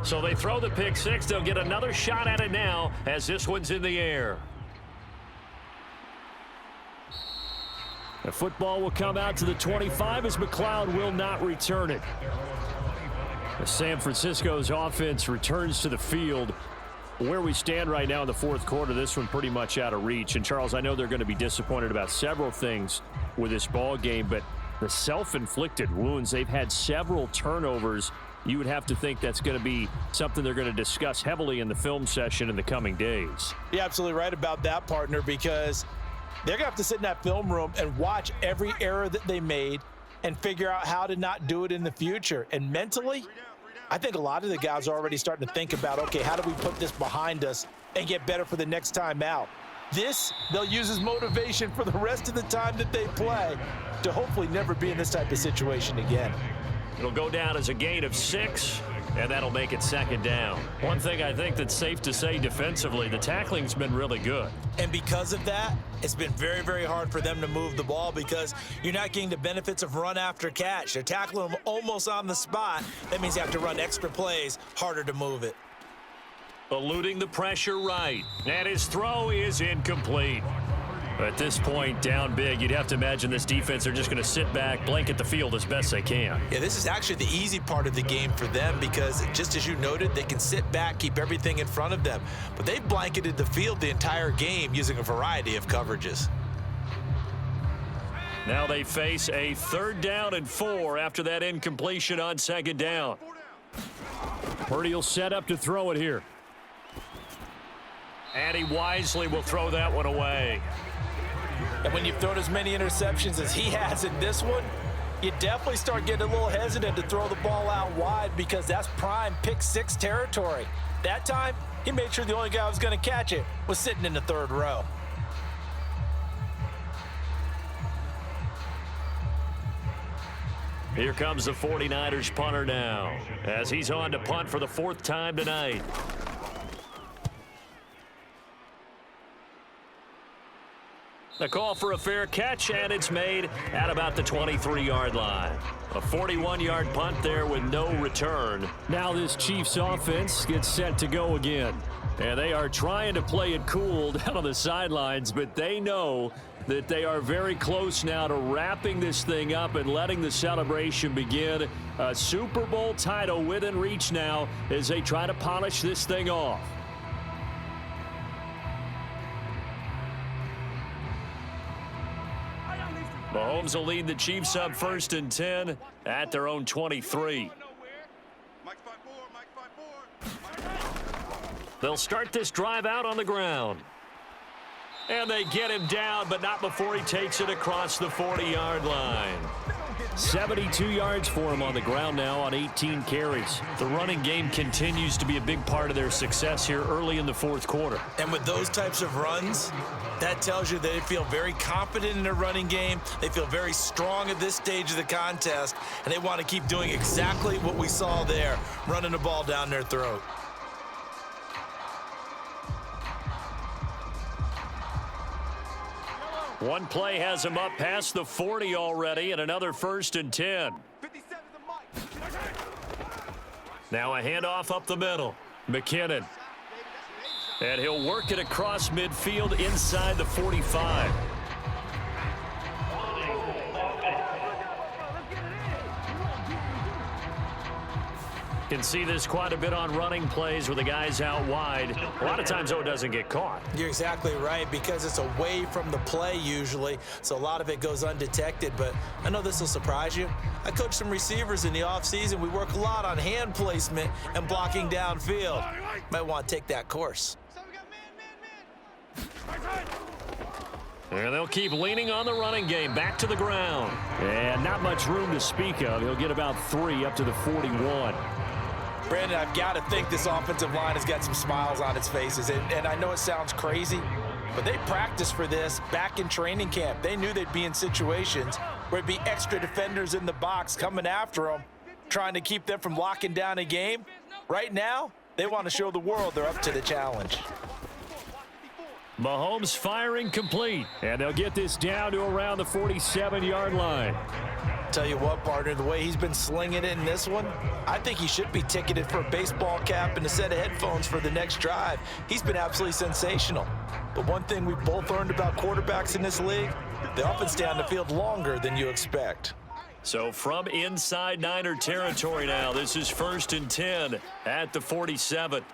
So they throw the pick six. They'll get another shot at it now as this one's in the air. The football will come out to the 25 as McLeod will not return it. The San Francisco's offense returns to the field. Where we stand right now in the fourth quarter, this one pretty much out of reach. And Charles, I know they're going to be disappointed about several things with this ball game, but the self-inflicted wounds, they've had several turnovers. You would have to think that's going to be something they're going to discuss heavily in the film session in the coming days. You're absolutely right about that, partner, because they're going to have to sit in that film room and watch every error that they made and figure out how to not do it in the future. And mentally, I think a lot of the guys are already starting to think about, okay, how do we put this behind us and get better for the next time out? This, they'll use as motivation for the rest of the time that they play to hopefully never be in this type of situation again. It'll go down as a gain of 6, and that'll make it 2nd down. One thing I think that's safe to say defensively, the tackling's been really good. And because of that, it's been very, very hard for them to move the ball because you're not getting the benefits of run after catch. They're tackling them almost on the spot. That means you have to run extra plays, harder to move it. Eluding the pressure right, and his throw is incomplete. At this point, down big, you'd have to imagine this defense, they're just going to sit back, blanket the field as best they can. Yeah, this is actually the easy part of the game for them because, just as you noted, they can sit back, keep everything in front of them. But they've blanketed the field the entire game using a variety of coverages. Now they face a 3rd down and 4 after that incompletion on 2nd down. Purdy will set up to throw it here. And he wisely will throw that one away. And when you've thrown as many interceptions as he has in this one, you definitely start getting a little hesitant to throw the ball out wide because that's prime pick six territory. That time, he made sure the only guy who was going to catch it was sitting in the 3rd row. Here comes the 49ers punter now as he's on to punt for the 4th time tonight. A call for a fair catch, and it's made at about the 23-yard line. A 41-yard punt there with no return. Now this Chiefs offense gets set to go again. And they are trying to play it cool down on the sidelines, but they know that they are very close now to wrapping this thing up and letting the celebration begin. A Super Bowl title within reach now as they try to polish this thing off. Mahomes will lead the Chiefs up 1st and 10 at their own 23. They'll start this drive out on the ground. And they get him down, but not before he takes it across the 40-yard line. 72 yards for him on the ground now on 18 carries. The running game continues to be a big part of their success here early in the fourth quarter. And with those types of runs, that tells you they feel very confident in their running game. They feel very strong at this stage of the contest, and they want to keep doing exactly what we saw there, running the ball down their throat. One play has him up past the 40 already, and another 1st and 10. Now a handoff up the middle. McKinnon. And he'll work it across midfield inside the 45. Can see this quite a bit on running plays where the guy's out wide. A lot of times, though, it doesn't get caught. You're exactly right, because it's away from the play usually, so a lot of it goes undetected. But I know this will surprise you. I coach some receivers in the offseason. We work a lot on hand placement and blocking downfield. Might want to take that course. And they'll keep leaning on the running game back to the ground. And not much room to speak of. He'll get about 3 up to the 41. Brandon, I've got to think this offensive line has got some smiles on its faces. And I know it sounds crazy, but they practiced for this back in training camp. They knew they'd be in situations where it'd be extra defenders in the box coming after them, trying to keep them from locking down a game. Right now, they want to show the world they're up to the challenge. Mahomes firing complete, and they'll get this down to around the 47-yard line. Tell you what, partner, the way he's been slinging it in this one, I think he should be ticketed for a baseball cap and a set of headphones for the next drive. He's been absolutely sensational. But one thing we've both learned about quarterbacks in this league, they often stay on the field longer than you expect. So from inside Niner territory now, this is 1st and 10 at the 47.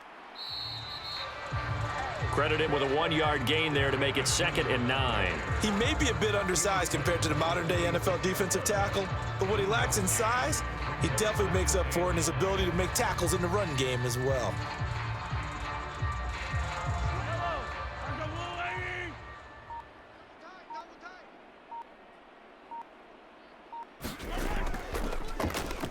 Credit him with a 1-yard gain there to make it 2nd and 9. He may be a bit undersized compared to the modern-day NFL defensive tackle, but what he lacks in size, he definitely makes up for in his ability to make tackles in the run game as well.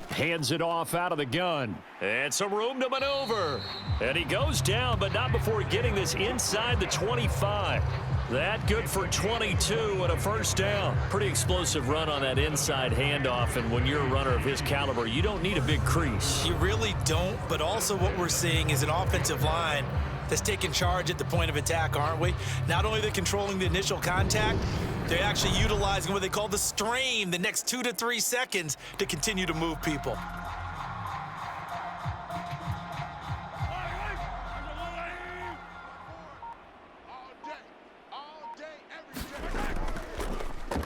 Hands it off out of the gun. And some room to maneuver. And he goes down, but not before getting this inside the 25. That good for 22 and a 1st down. Pretty explosive run on that inside handoff, and when you're a runner of his caliber, you don't need a big crease. You really don't, but also what we're seeing is an offensive line that's taking charge at the point of attack, aren't we? Not only are they controlling the initial contact, they're actually utilizing what they call the strain, the next 2 to 3 seconds to continue to move people.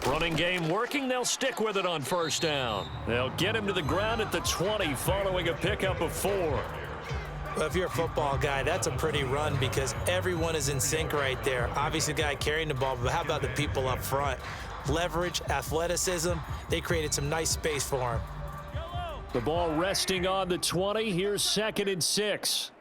Running game working. They'll stick with it on 1st down. They'll get him to the ground at the 20 following a pickup of 4. Well, if you're a football guy, that's a pretty run because everyone is in sync right there. Obviously, the guy carrying the ball, but how about the people up front? Leverage, athleticism, they created some nice space for him. The ball resting on the 20. Here's 2nd and 6.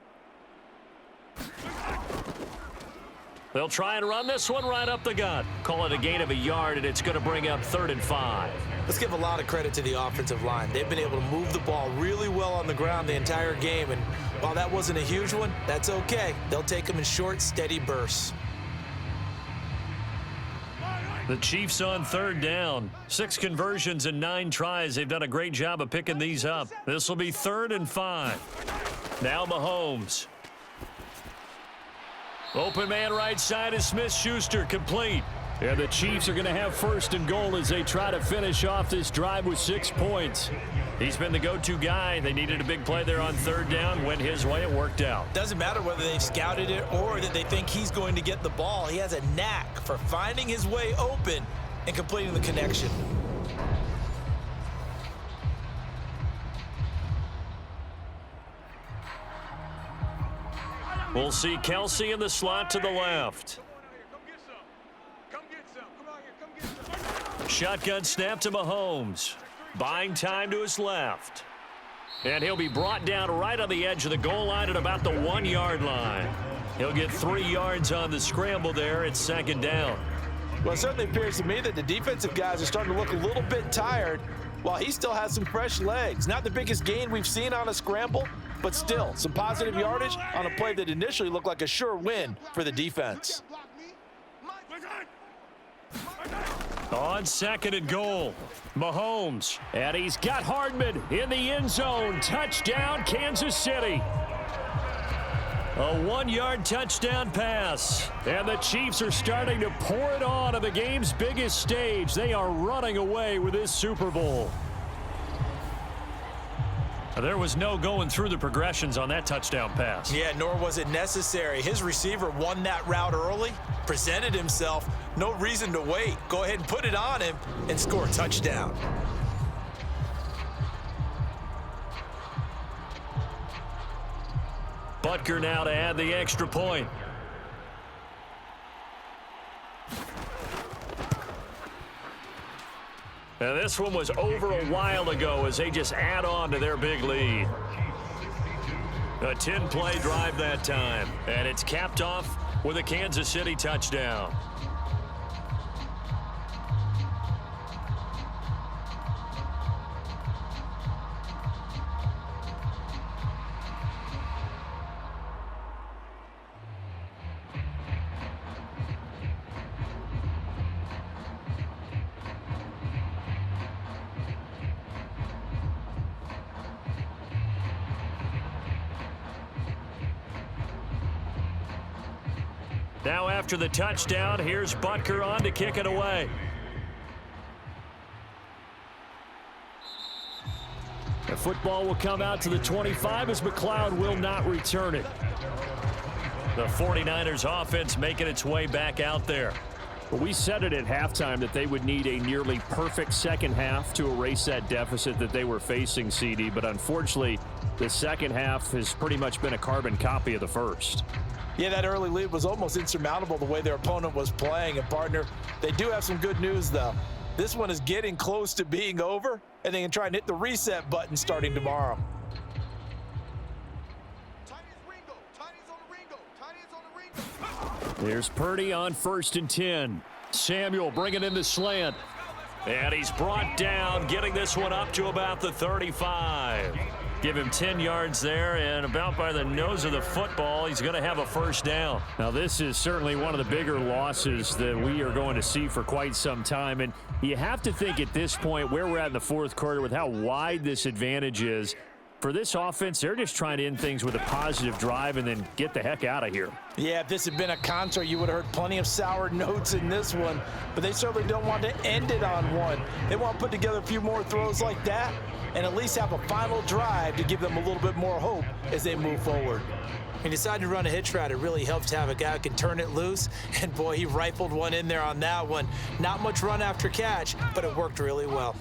They'll try and run this one right up the gut. Call it a gain of a yard, and it's going to bring up 3rd and 5. Let's give a lot of credit to the offensive line. They've been able to move the ball really well on the ground the entire game, and while that wasn't a huge one, that's okay. They'll take them in short, steady bursts. The Chiefs on 3rd down. 6 conversions and 9 tries. They've done a great job of picking these up. This will be 3rd and 5. Now Mahomes. Open man right side is Smith-Schuster, complete. And the Chiefs are going to have first and goal as they try to finish off this drive with 6 points. He's been the go-to guy. They needed a big play there on third down. Went his way. It worked out. Doesn't matter whether they've scouted it or that they think he's going to get the ball. He has a knack for finding his way open and completing the connection. We'll see Kelsey in the slot to the left. Shotgun snap to Mahomes. Buying time to his left. And he'll be brought down right on the edge of the goal line at about the 1 yard line. He'll get 3 yards on the scramble there. It's second down. Well, it certainly appears to me that the defensive guys are starting to look a little bit tired while he still has some fresh legs. Not the biggest gain we've seen on a scramble, but still some positive yardage on a play that initially looked like a sure win for the defense. On second and goal, Mahomes. And he's got Hardman in the end zone. Touchdown, Kansas City. A 1 yard touchdown pass. And the Chiefs are starting to pour it on the game's biggest stage. They are running away with this Super Bowl. There was no going through the progressions on that touchdown pass. Yeah, nor was it necessary. His receiver won that route early, presented himself. No reason to wait. Go ahead and put it on him and score a touchdown. Butker now to add the extra point. And this one was over a while ago as they just add on to their big lead. A 10-play drive that time. And it's capped off with a Kansas City touchdown. Now after the touchdown, here's Butker on to kick it away. The football will come out to the 25 as McLeod will not return it. The 49ers offense making its way back out there. Well, we said it at halftime that they would need a nearly perfect second half to erase that deficit that they were facing, CD, but unfortunately, the second half has pretty much been a carbon copy of the first. Yeah, that early lead was almost insurmountable the way their opponent was playing. And, partner, they do have some good news, though. This one is getting close to being over, and they can try and hit the reset button starting tomorrow. Here's Purdy on 1st and 10. Samuel bringing in the slant. And he's brought down, getting this one up to about the 35. Give him 10 yards there, and about by the nose of the football, he's going to have a first down. Now, this is certainly one of the bigger losses that we are going to see for quite some time. And you have to think at this point where we're at in the fourth quarter with how wide this advantage is. For this offense, they're just trying to end things with a positive drive and then get the heck out of here. Yeah, if this had been a concert, you would have heard plenty of sour notes in this one. But they certainly don't want to end it on one. They want to put together a few more throws like that and at least have a final drive to give them a little bit more hope as they move forward. He decided to run a hitch route. It really helps to have a guy who can turn it loose. And, boy, he rifled one in there on that one. Not much run after catch, but it worked really well.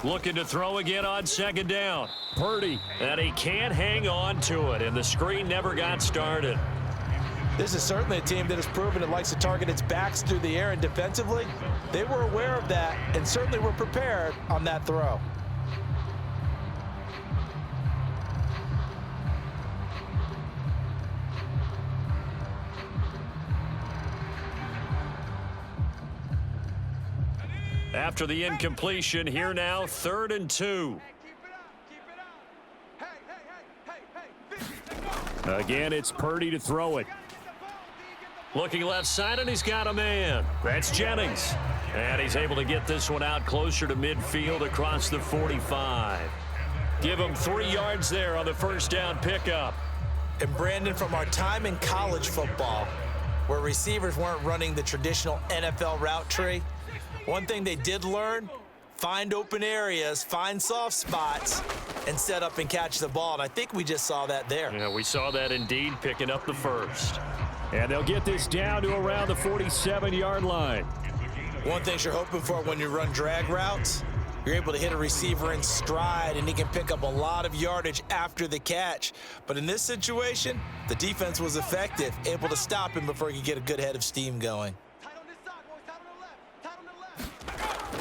Looking to throw again on second down. Purdy. And he can't hang on to it, and the screen never got started. This is certainly a team that has proven it likes to target its backs through the air, and defensively, they were aware of that and certainly were prepared on that throw. After the incompletion, here now, 3rd and 2. Again, it's Purdy to throw it. Looking left side, and he's got a man. That's Jennings. And he's able to get this one out closer to midfield across the 45. Give him 3 yards there on the first down pickup. And Brandon, from our time in college football, where receivers weren't running the traditional NFL route tree, one thing they did learn, find open areas, find soft spots, and set up and catch the ball. And I think we just saw that there. Yeah, we saw that indeed, picking up the first. And they'll get this down to around the 47-yard line. One thing you're hoping for when you run drag routes, you're able to hit a receiver in stride, and he can pick up a lot of yardage after the catch. But in this situation, the defense was effective, able to stop him before he could get a good head of steam going.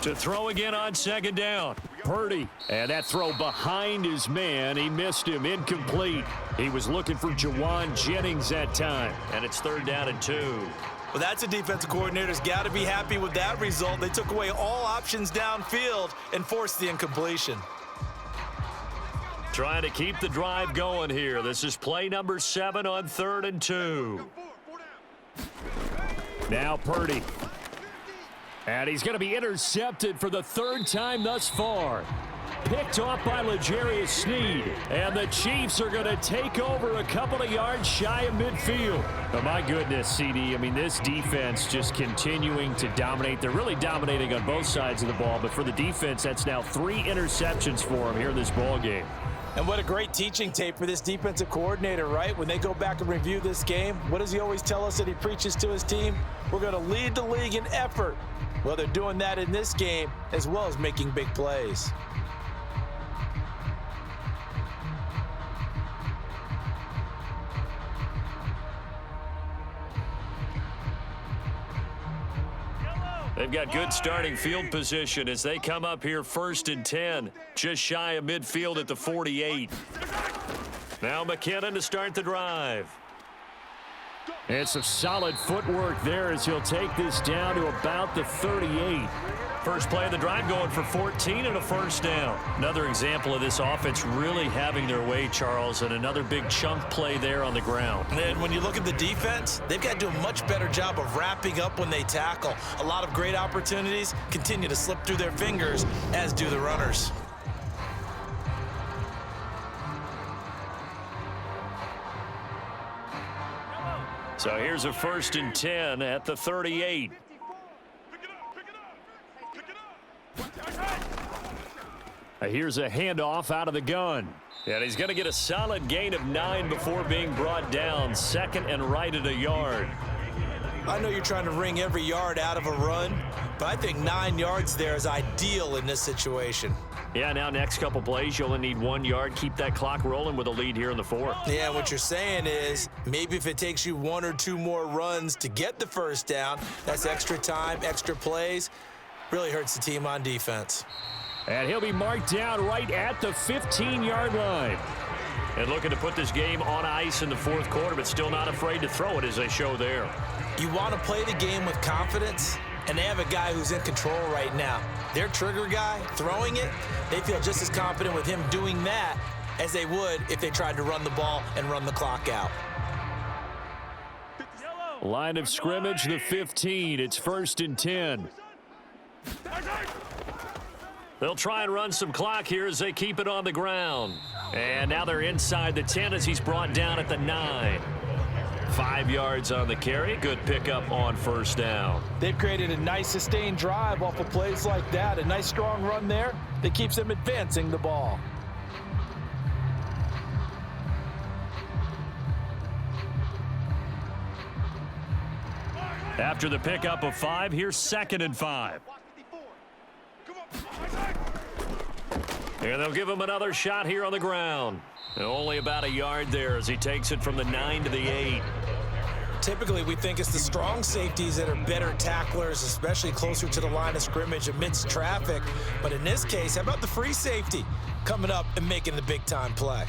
To throw again on second down. Purdy. And that throw behind his man. He missed him. Incomplete. He was looking for Jawan Jennings that time. And it's 3rd down and 2. Well, that's a defensive coordinator's got to be happy with that result. They took away all options downfield and forced the incompletion. Trying to keep the drive going here. This is play number 7 on 3rd and 2. Now Purdy. And he's going to be intercepted for the 3rd time thus far. Picked off by L'Jarius Sneed. And the Chiefs are going to take over a couple of yards shy of midfield. Oh, my goodness, CD. I mean, this defense just continuing to dominate. They're really dominating on both sides of the ball. But for the defense, that's now 3 interceptions for them here in this ball game. And what a great teaching tape for this defensive coordinator, right? When they go back and review this game, what does he always tell us that he preaches to his team? We're going to lead the league in effort. Well, they're doing that in this game as well as making big plays. They've got good starting field position as they come up here 1st and 10, just shy of midfield at the 48. Now McKinnon to start the drive. And some solid footwork there as he'll take this down to about the 38. First play of the drive going for 14 and a 1st down. Another example of this offense really having their way, Charles, and another big chunk play there on the ground. And when you look at the defense, they've got to do a much better job of wrapping up when they tackle. A lot of great opportunities continue to slip through their fingers, as do the runners. So here's a 1st and 10 at the 38. Here's a handoff out of the gun. And he's going to get a solid gain of 9 before being brought down. 2nd and right at a yard. I know you're trying to wring every yard out of a run, but I think 9 yards there is ideal in this situation. Yeah, now next couple plays, you'll only need 1 yard. Keep that clock rolling with a lead here in the 4th. Yeah, what you're saying is maybe if it takes you 1 or 2 more runs to get the 1st down, that's extra time, extra plays. Really hurts the team on defense. And he'll be marked down right at the 15-yard line. And looking to put this game on ice in the 4th quarter, but still not afraid to throw it as they show there. You want to play the game with confidence, and they have a guy who's in control right now. Their trigger guy throwing it, they feel just as confident with him doing that as they would if they tried to run the ball and run the clock out. Line of scrimmage, the 15. It's 1st and 10. They'll try and run some clock here as they keep it on the ground. And now they're inside the 10 as he's brought down at the 9. 5 yards on the carry. Good pickup on 1st down. They've created a nice sustained drive off of plays like that. A nice strong run there that keeps them advancing the ball. After the pickup of 5, here's 2nd and 5. And they'll give him another shot here on the ground. And only about a yard there as he takes it from the 9 to the 8. Typically, we think it's the strong safeties that are better tacklers, especially closer to the line of scrimmage amidst traffic. But in this case, how about the free safety coming up and making the big-time play?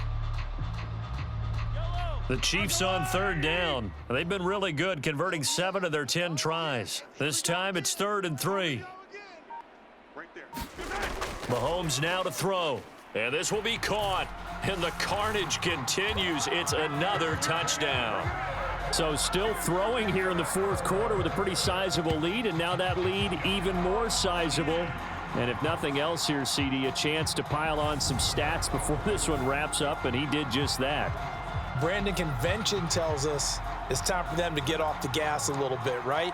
The Chiefs on 3rd down. They've been really good, converting 7 of their 10 tries. This time it's 3rd and 3. Mahomes now to throw. And this will be caught. And the carnage continues. It's another touchdown. So still throwing here in the 4th quarter with a pretty sizable lead. And now that lead even more sizable. And if nothing else here, CD, a chance to pile on some stats before this one wraps up. And he did just that. Brandon, convention tells us it's time for them to get off the gas a little bit, right?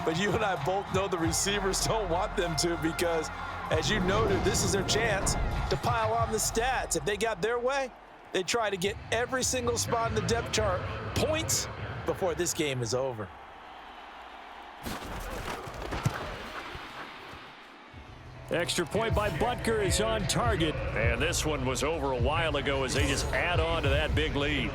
But you and I both know the receivers don't want them to because, as you noted, this is their chance to pile on the stats. If they got their way, they try to get every single spot in the depth chart points before this game is over. Extra point by Butker is on target. And this one was over a while ago as they just add on to that big lead.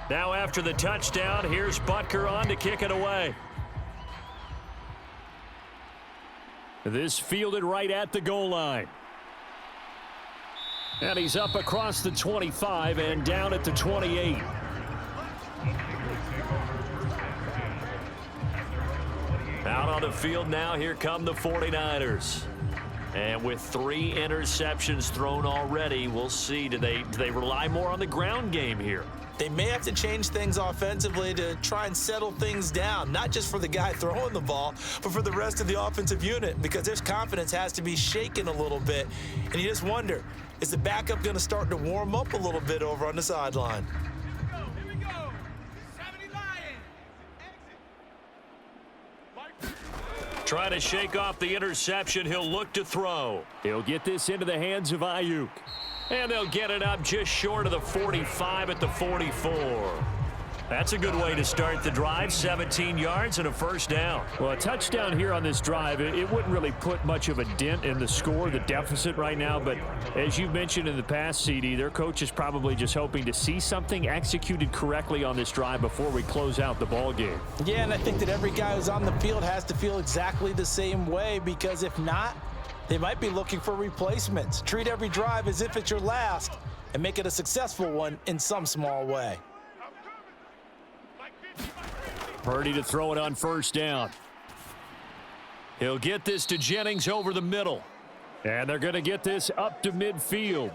Now after the touchdown, here's Butker on to kick it away. This fielded right at the goal line. And he's up across the 25 and down at the 28. Out on the field now, here come the 49ers. And with 3 interceptions thrown already, we'll see, do they rely more on the ground game here? They may have to change things offensively to try and settle things down, not just for the guy throwing the ball, but for the rest of the offensive unit, because their confidence has to be shaken a little bit. And you just wonder, is the backup going to start to warm up a little bit over on the sideline? Here we go. 70 Lions. Trying to shake off the interception. He'll look to throw. He'll get this into the hands of Ayuk. And they'll get it up just short of the 45 at the 44. That's a good way to start the drive. 17 yards and a first down. Well, a touchdown here on this drive, it wouldn't really put much of a dent in the score, the deficit right now. But as you mentioned in the past, CD, their coach is probably just hoping to see something executed correctly on this drive before we close out the ball game. Yeah, and I think that every guy who's on the field has to feel exactly the same way, because if not, they might be looking for replacements. Treat every drive as if it's your last and make it a successful one in some small way. Purdy to throw it on first down. He'll get this to Jennings over the middle. And they're going to get this up to midfield.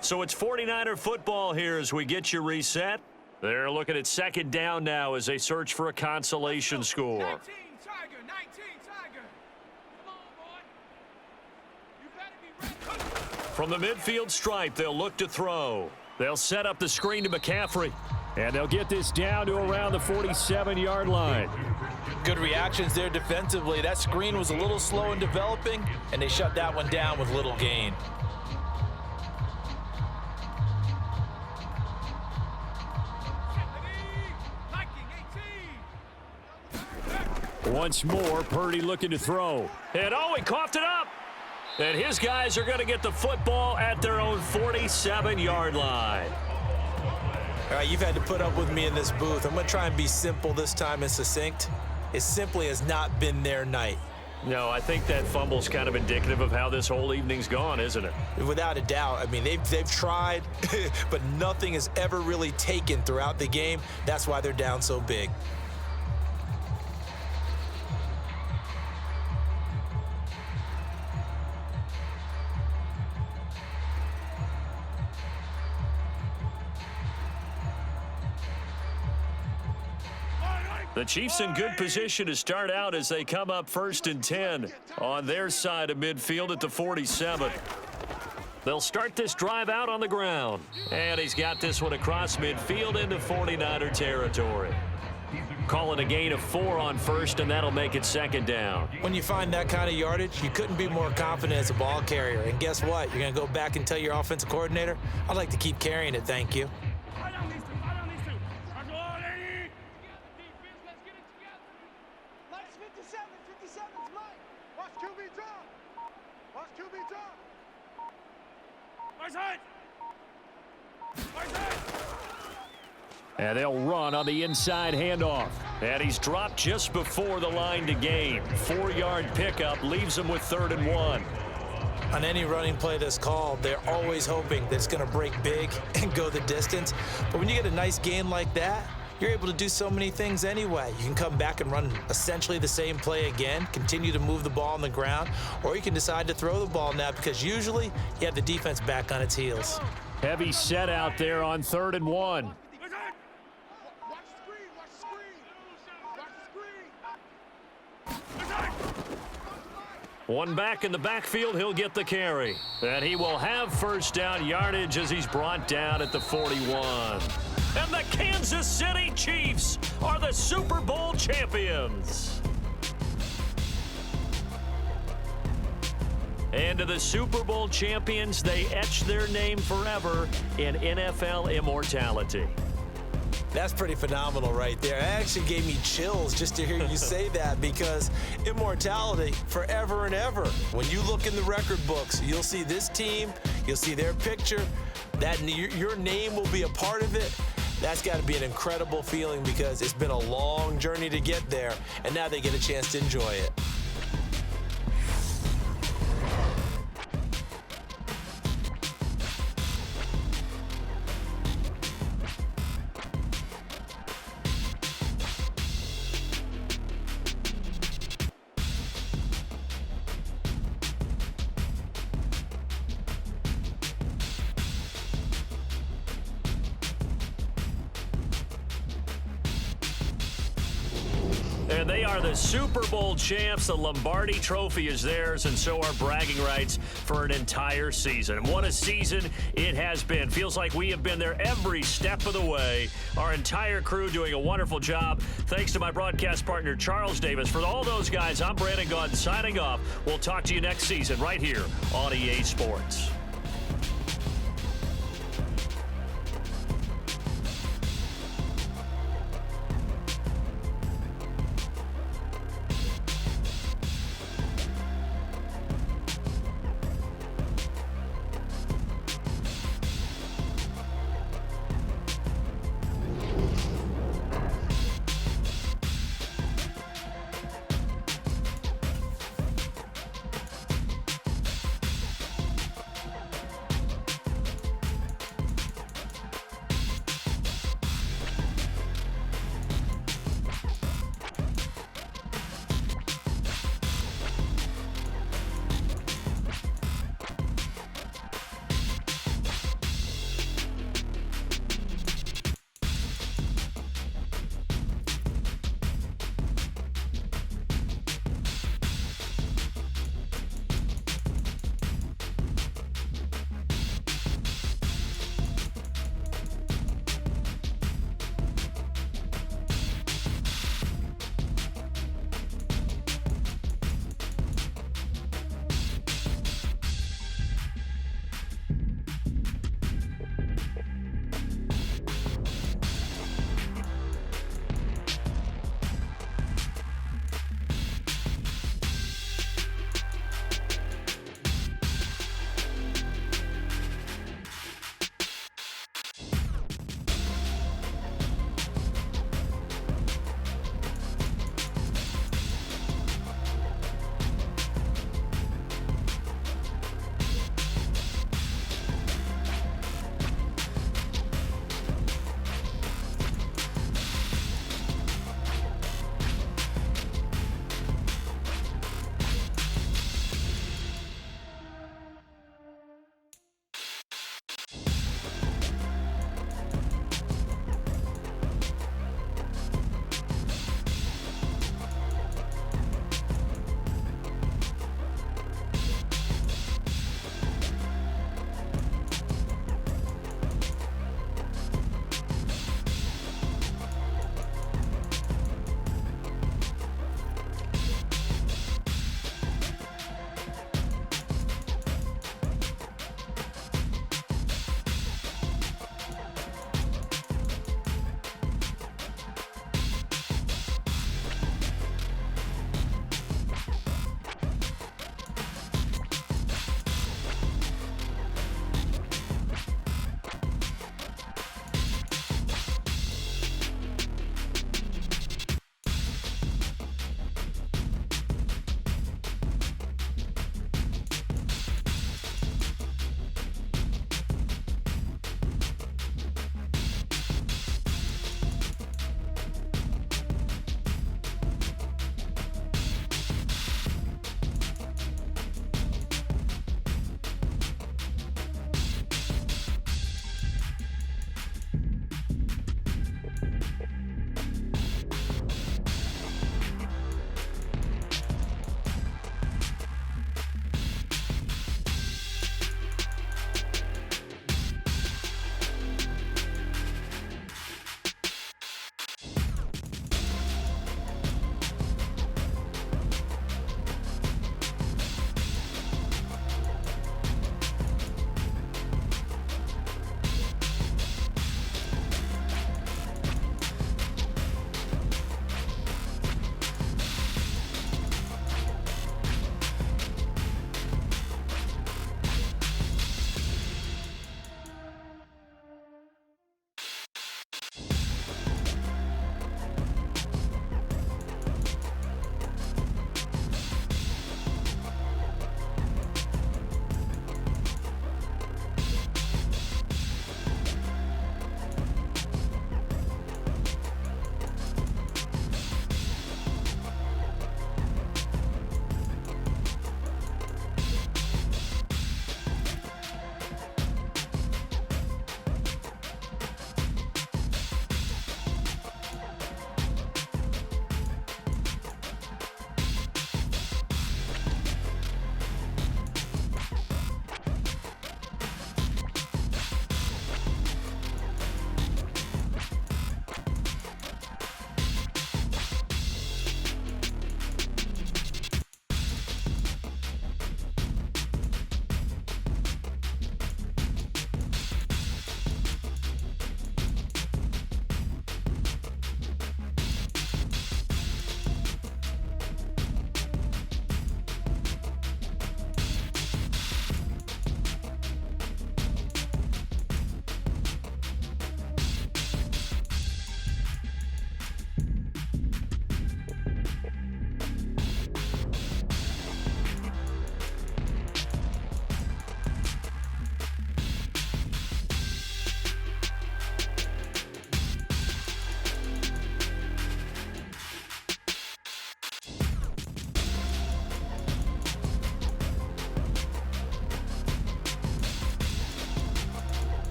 So it's 49er football here as we get you reset. They're looking at second down now as they search for a consolation score. 19 Tiger, 19 Tiger. Come on, boy. You better be ready. From the midfield stripe, they'll look to throw. They'll set up the screen to McCaffrey. And they'll get this down to around the 47-yard line. Good reactions there defensively. That screen was a little slow in developing, and they shut that one down with little gain. Once more, Purdy looking to throw. And oh, he coughed it up. And his guys are going to get the football at their own 47-yard line. All right, you've had to put up with me in this booth. I'm going to try and be simple this time and succinct. It simply has not been their night. No, I think that fumble's kind of indicative of how this whole evening's gone, isn't it? Without a doubt. I mean, they've tried, but nothing has ever really taken throughout the game. That's why they're down so big. The Chiefs in good position to start out as they come up 1st and 10 on their side of midfield at the 47. They'll start this drive out on the ground. And he's got this one across midfield into 49er territory. Calling a gain of 4 on first, and that'll make it second down. When you find that kind of yardage, you couldn't be more confident as a ball carrier. And guess what? You're going to go back and tell your offensive coordinator, I'd like to keep carrying it, thank you. And they'll run on the inside handoff. And he's dropped just before the line to gain. 4-yard pickup leaves him with 3rd and 1. On any running play that's called, they're always hoping that it's going to break big and go the distance. But when you get a nice gain like that, you're able to do so many things anyway. You can come back and run essentially the same play again, continue to move the ball on the ground, or you can decide to throw the ball now because usually you have the defense back on its heels. Heavy set out there on 3rd and 1. One back in the backfield, he'll get the carry. And he will have first down yardage as he's brought down at the 41. And the Kansas City Chiefs are the Super Bowl champions. And to the Super Bowl champions, they etch their name forever in NFL immortality. That's pretty phenomenal right there. It actually gave me chills just to hear you say that because immortality forever and ever. When you look in the record books, you'll see this team, you'll see their picture, that your name will be a part of it. That's got to be an incredible feeling because it's been a long journey to get there, and now they get a chance to enjoy it. And they are the Super Bowl champs. The Lombardi Trophy is theirs, and so are bragging rights for an entire season. And what a season it has been. Feels like we have been there every step of the way. Our entire crew doing a wonderful job. Thanks to my broadcast partner, Charles Davis. For all those guys, I'm Brandon Gaudin signing off. We'll talk to you next season right here on EA Sports.